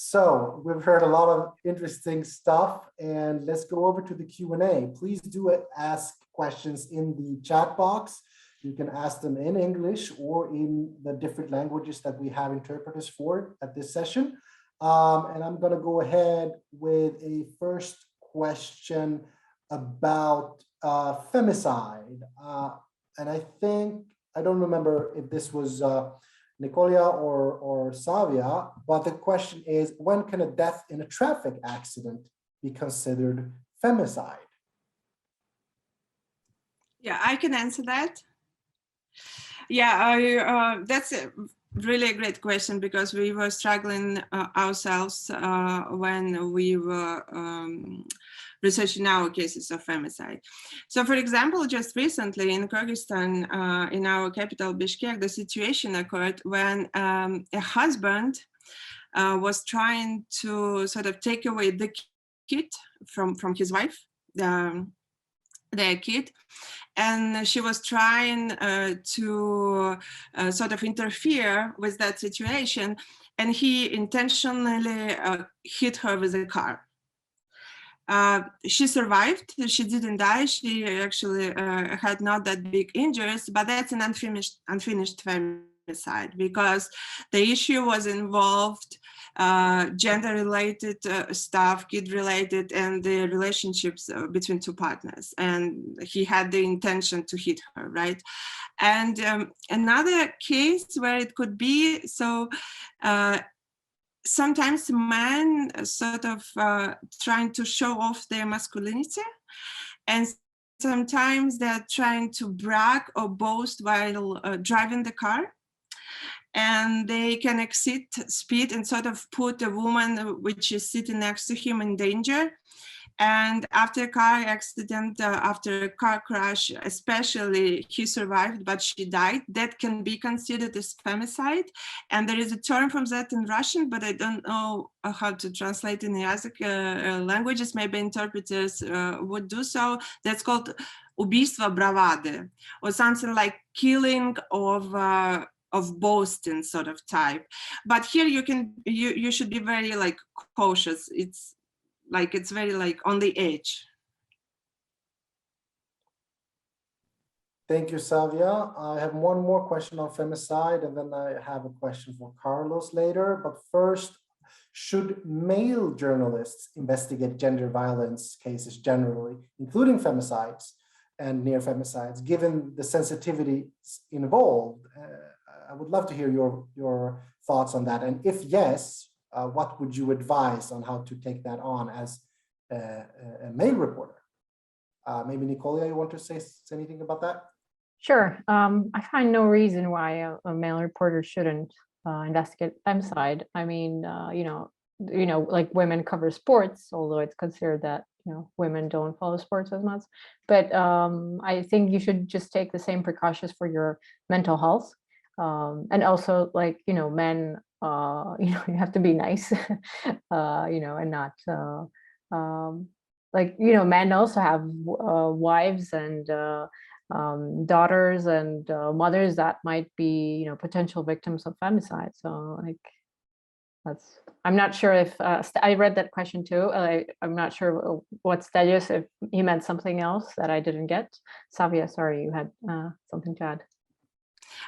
So we've heard a lot of interesting stuff, and let's go over to the Q&A. Please do ask questions in the chat box. You can ask them in English or in the different languages that we have interpreters for at this session. And I'm going to go ahead with a first question about femicide. And I don't remember if this was Nicolia or Savia, but the question is, when can a death in a traffic accident be considered femicide? Yeah, I can answer that. Yeah, that's really a great question, because we were struggling ourselves when we were researching our cases of femicide. So, for example, just recently in Kyrgyzstan, in our capital Bishkek, the situation occurred when a husband was trying to sort of take away the kid from his wife, their kid, and she was trying to sort of interfere with that situation, and he intentionally hit her with a car. She survived. She didn't die. She actually had not that big injuries, but that's an unfinished femicide, because the issue was involved gender-related stuff, kid-related, and the relationships between two partners. And he had the intention to hit her, right? And another case where it could be, so sometimes men sort of trying to show off their masculinity, and sometimes they're trying to brag or boast while driving the car, and they can exceed speed and sort of put a woman which is sitting next to him in danger. And after a car accident, after a car crash, especially, he survived, but she died. That can be considered as femicide. And there is a term from that in Russian, but I don't know how to translate in the other languages. Maybe interpreters would do so. That's called убийство бравады, or something like killing of boasting sort of type. But here you should be very cautious. It's very on the edge. Thank you, Savia. I have one more question on femicide, and then I have a question for Carlos later. But first, should male journalists investigate gender violence cases generally, including femicides and near femicides, given the sensitivities involved? I would love to hear your thoughts on that. And if yes, what would you advise on how to take that on as a male reporter? Maybe Nicolia, you want to say anything about that? Sure. I find no reason why a male reporter shouldn't investigate femicide. I mean, like women cover sports, although it's considered that women don't follow sports as much. But I think you should just take the same precautions for your mental health. and also like, men, you have to be nice, and not like, men also have wives and daughters and mothers that might be, potential victims of femicide. So like, I'm not sure if I read that question too. I'm not sure what status, if he meant something else that I didn't get. Savia, sorry, you had something to add.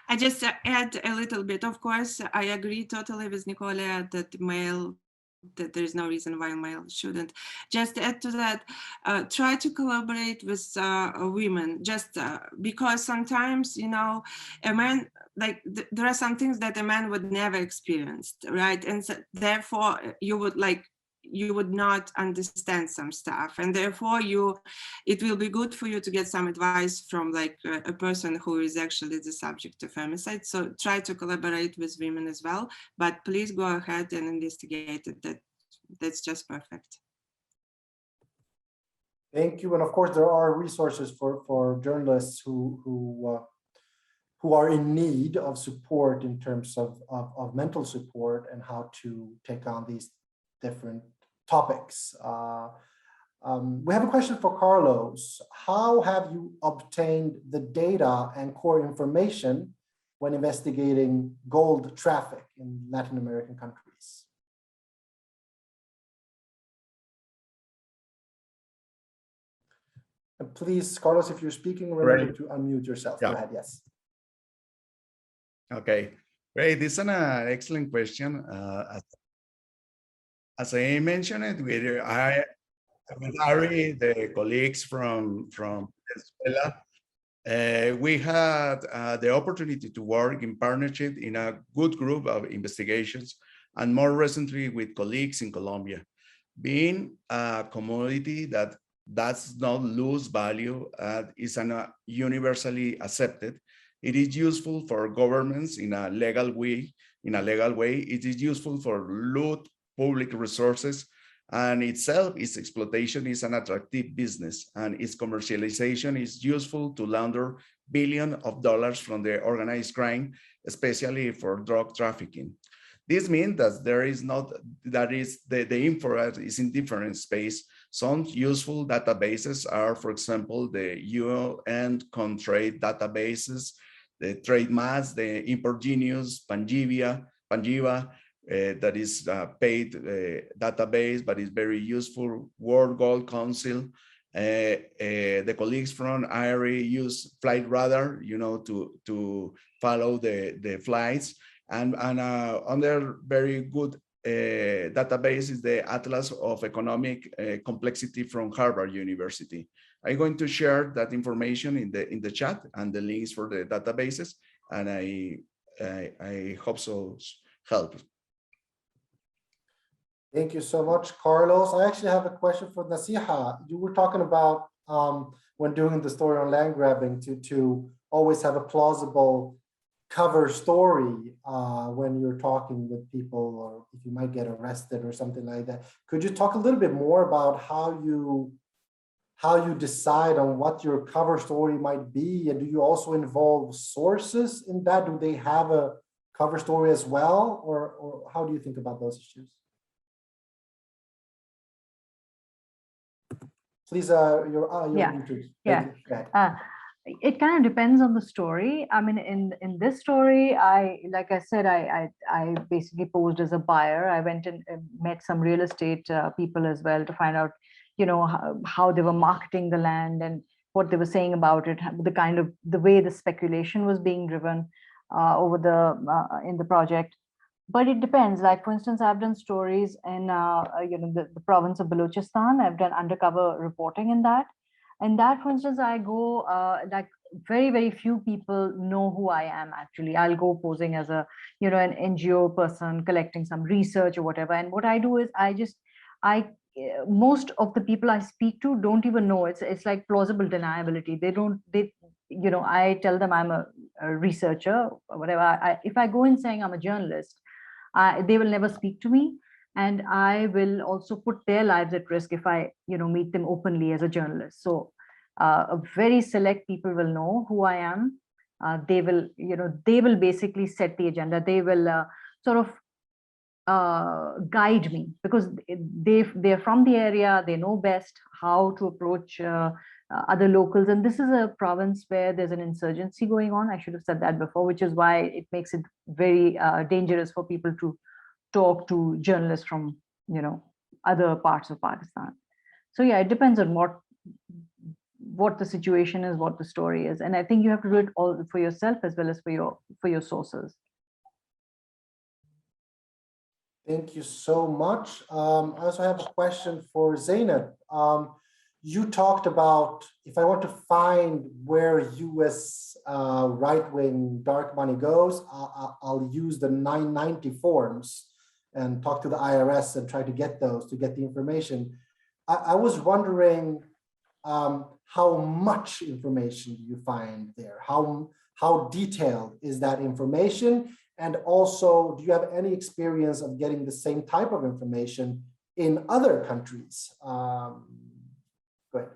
I just add a little bit. Of course, I agree totally with Nicola that there's no reason why male shouldn't. Just add to that, try to collaborate with women, just because sometimes, a man, like there are some things that a man would never experience, right? And so, therefore you would not understand some stuff, and therefore it will be good for you to get some advice from like a person who is actually the subject of femicide. So try to collaborate with women as well, but please go ahead and investigate it. That's just perfect. Thank you. And of course, there are resources for journalists who are in need of support in terms of mental support and how to take on these different topics. We have a question for Carlos. How have you obtained the data and core information when investigating gold traffic in Latin American countries? And please, Carlos, if you're speaking, remember to unmute yourself. Yeah. Go ahead, yes. Okay, great. This is an excellent question. As I mentioned it, with Ari, the colleagues from Venezuela, we had the opportunity to work in partnership in a good group of investigations, and more recently with colleagues in Colombia. Being a commodity that does not lose value, is universally accepted. It is useful for governments in a legal way. It is useful for loot public resources, and its exploitation is an attractive business, and its commercialization is useful to launder billions of dollars from the organized crime, especially for drug trafficking. This means that the info is in different space. Some useful databases are, for example, the UN Contrade databases, the Trade Mass, the Import Genius, Panjiva, that is a paid database, but is very useful. World Gold Council, the colleagues from IRA use Flight Radar, to follow the flights, and another very good database is the Atlas of Economic Complexity from Harvard University. I'm going to share that information in the chat and the links for the databases, and I hope so help. Thank you so much, Carlos. I actually have a question for Nasiha. You were talking about when doing the story on land grabbing to always have a plausible cover story when you're talking with people, or if you might get arrested or something like that. Could you talk a little bit more about how you decide on what your cover story might be, and do you also involve sources in that? Do they have a cover story as well, or how do you think about those issues? Please, you're yeah. muted. Yeah. It kind of depends on the story. I mean, in this story, like I said, I basically posed as a buyer. I went and met some real estate people as well to find out, how they were marketing the land and what they were saying about it, the way the speculation was being driven over in the project. But it depends. Like, for instance, I've done stories in the province of Balochistan. I've done undercover reporting in that. And that, for instance, I go, like very, very few people know who I am actually. I'll go posing as an NGO person, collecting some research or whatever. And what I do is most of the people I speak to don't even know. It's like plausible deniability. I tell them I'm a researcher or whatever. If I go in saying I'm a journalist, they will never speak to me. And I will also put their lives at risk if I, meet them openly as a journalist. So very select people will know who I am. they will basically set the agenda. They will sort of guide me, because they're from the area. They know best how to approach other locals. And this is a province where there's an insurgency going on. I should have said that before, which is why it makes it very dangerous for people to talk to journalists from, other parts of Pakistan. So yeah, it depends on what the situation is, what the story is. And I think you have to do it all for yourself as well as for your sources. Thank you so much. I also have a question for Zainab. You talked about, if I want to find where US right-wing dark money goes, I'll use the 990 forms and talk to the IRS and try to get those, to get the information. I was wondering how much information do you find there? How detailed is that information? And also, do you have any experience of getting the same type of information in other countries? Go ahead.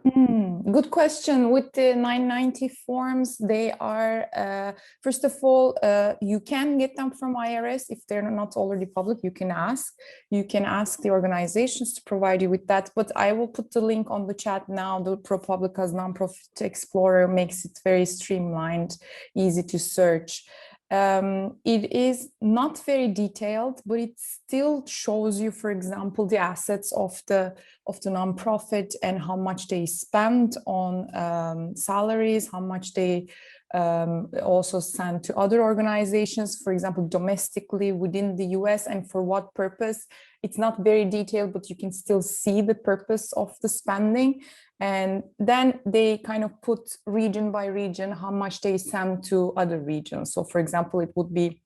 Good question. With the 990 forms, they are, first of all, you can get them from IRS. If they're not already public, you can ask. You can ask the organizations to provide you with that. But I will put the link on the chat now. The ProPublica's Nonprofit Explorer makes it very streamlined, easy to search. It is not very detailed, but it still shows you, for example, the assets of the nonprofit and how much they spend on salaries, how much they also send to other organizations, for example, domestically within the US, and for what purpose. It's not very detailed, but you can still see the purpose of the spending. And then they kind of put region by region how much they send to other regions. So for example, it would be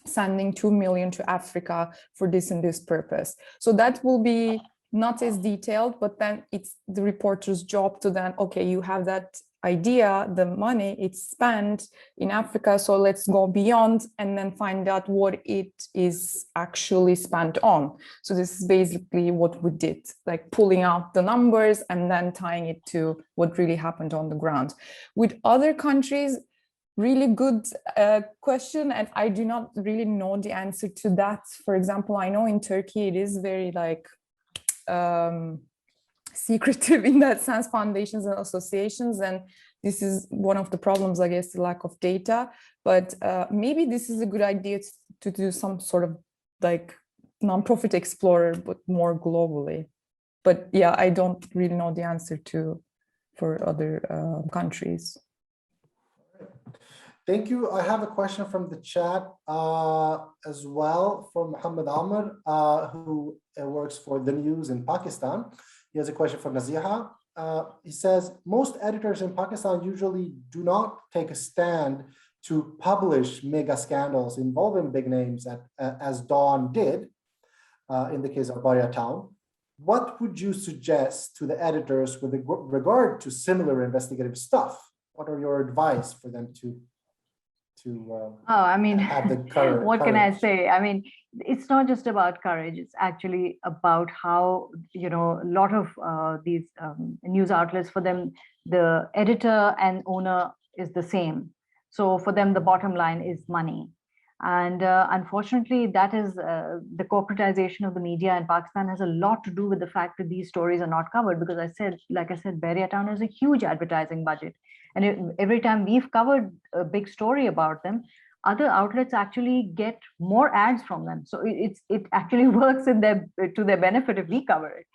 sending 2 million to Africa for this and this purpose. So that will be not as detailed, but then it's the reporter's job to then, okay, you have that idea, the money it's spent in Africa, so let's go beyond and then find out what it is actually spent on. So this is basically what we did, like pulling out the numbers and then tying it to what really happened on the ground. With other countries, really good question, and I do not really know the answer to that. For example, I know in Turkey it is very like secretive in that sense, foundations and associations, and this is one of the problems, I guess, the lack of data. But maybe this is a good idea to do some sort of like nonprofit explorer, but more globally. But yeah, I don't really know the answer for other countries. Thank you. I have a question from the chat as well, from Muhammad Amr, who works for the news in Pakistan. He has a question for Naziha. He says, most editors in Pakistan usually do not take a stand to publish mega scandals involving big names as Dawn did in the case of Barya Town. What would you suggest to the editors with regard to similar investigative stuff? What are your advice for them to I mean, have the courage? What can I say? I mean, it's not just about courage. It's actually about how, a lot of these news outlets, for them, the editor and owner is the same. So for them, the bottom line is money. And unfortunately, that is the corporatization of the media in Pakistan has a lot to do with the fact that these stories are not covered. Because like I said, Barya Town has a huge advertising budget. And every time we've covered a big story about them, other outlets actually get more ads from them. So it actually works to their benefit if we cover it.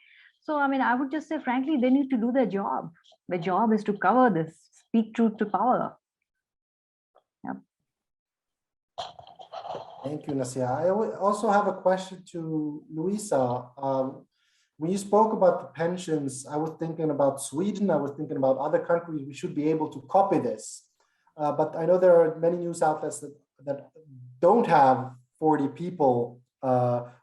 So, I mean, I would just say, frankly, they need to do their job. Their job is to cover this, speak truth to power. Yeah. Thank you, Nasia. I also have a question to Luisa. When you spoke about the pensions, I was thinking about Sweden. I was thinking about other countries. We should be able to copy this. But I know there are many news outlets that don't have 40 people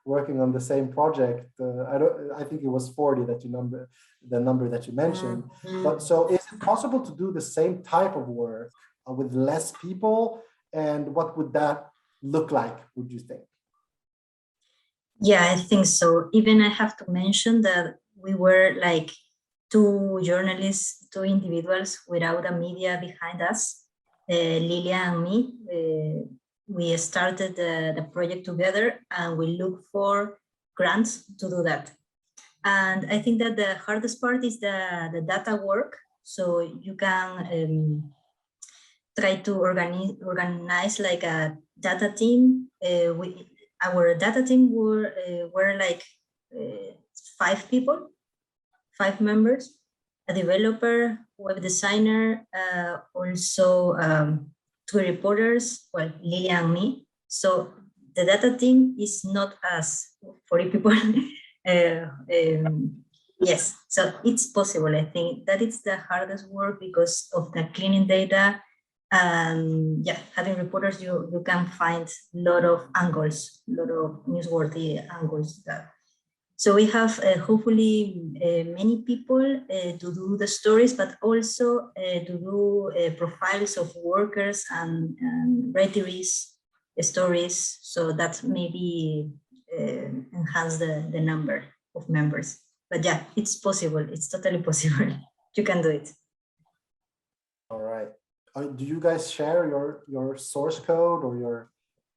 working on the same project. I think it was 40 that the number that you mentioned. But so is it possible to do the same type of work with less people? And what would that look like, would you think? Yeah, I think so. Even I have to mention that we were like two journalists, two individuals without a media behind us. Lilia and me, we started the project together, and we look for grants to do that. And I think that the hardest part is the data work. So you can try to organize like a data team. Our data team were like 5 people, 5 members, a developer, web designer, also 2 reporters, well, Lilia and me. So the data team is not us, 40 people. Yes, so it's possible. I think that it's the hardest work because of the cleaning data. Yeah, having reporters, you can find a lot of angles, a lot of newsworthy angles. So we have hopefully many people to do the stories, but also to do profiles of workers and retirees stories. So that maybe enhance the number of members. But yeah, it's possible. It's totally possible. You can do it. All right. Do you guys share your source code or your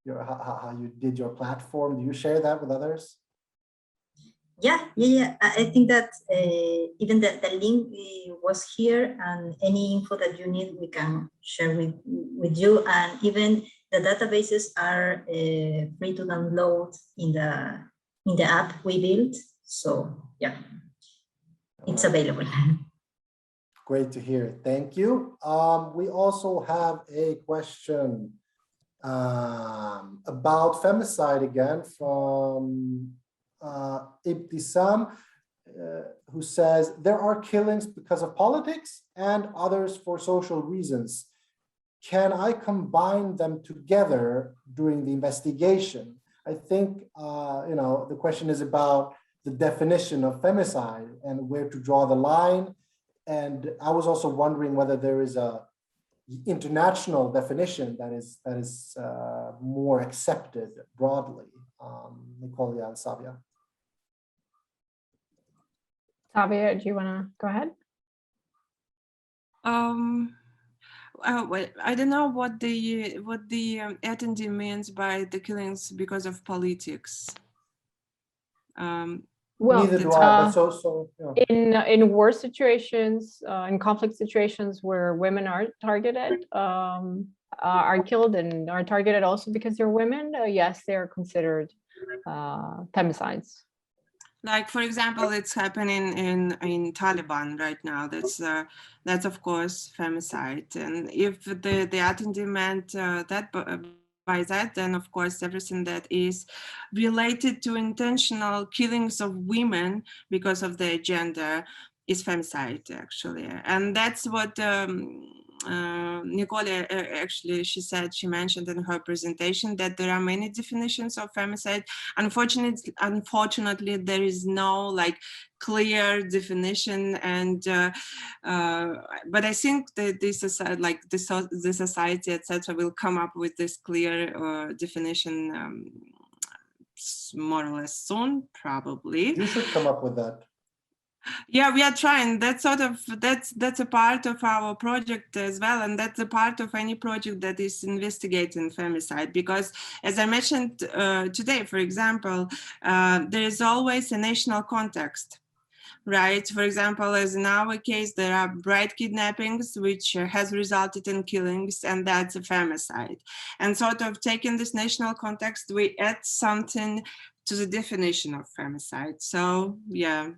how you did your platform? Do you share that with others? Yeah. I think that even the link was here, and any info that you need, we can share with you. And even the databases are free to download in the app we built. So yeah, it's available. Great to hear. Thank you. We also have a question about femicide again from Ibtisam, who says, there are killings because of politics and others for social reasons. Can I combine them together during the investigation? I think, the question is about the definition of femicide and where to draw the line. And I was also wondering whether there is a international definition that is more accepted broadly. Nicolia and Savia. Savia, do you want to go ahead? Well, I don't know what the attendee means by the killings because of politics. Well, neither do I, but in war situations, in conflict situations where women are targeted, are killed and are targeted also because they're women, yes, they are considered femicides. Like, for example, it's happening in Taliban right now. That's of course femicide. And if the attendee meant that by that, then of course everything that is related to intentional killings of women because of their gender is femicide, actually. And that's what Nicole actually, she mentioned in her presentation that there are many definitions of femicide. Unfortunately, there is no like clear definition, and but I think that this is like the society, etc., will come up with this clear definition more or less soon, probably. You should come up with that. Yeah, we are trying. That's a part of our project as well, and that's a part of any project that is investigating femicide. Because, as I mentioned today, for example, there is always a national context, right? For example, as in our case, there are bride kidnappings, which has resulted in killings, and that's a femicide. And sort of taking this national context, we add something to the definition of femicide. So, yeah.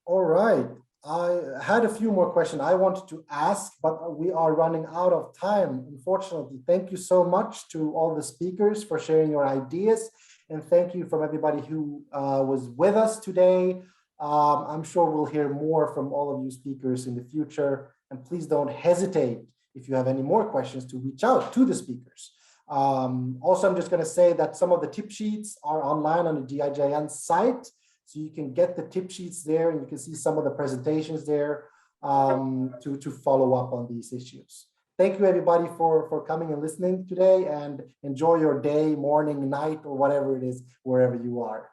All right. I had a few more questions I wanted to ask, but we are running out of time, unfortunately. Thank you so much to all the speakers for sharing your ideas. And thank you from everybody who was with us today. I'm sure we'll hear more from all of you speakers in the future. And please don't hesitate, if you have any more questions, to reach out to the speakers. Also, I'm just going to say that some of the tip sheets are online on the GIJN site. So you can get the tip sheets there, and you can see some of the presentations there to follow up on these issues. Thank you, everybody, for coming and listening today, and enjoy your day, morning, night, or whatever it is, wherever you are.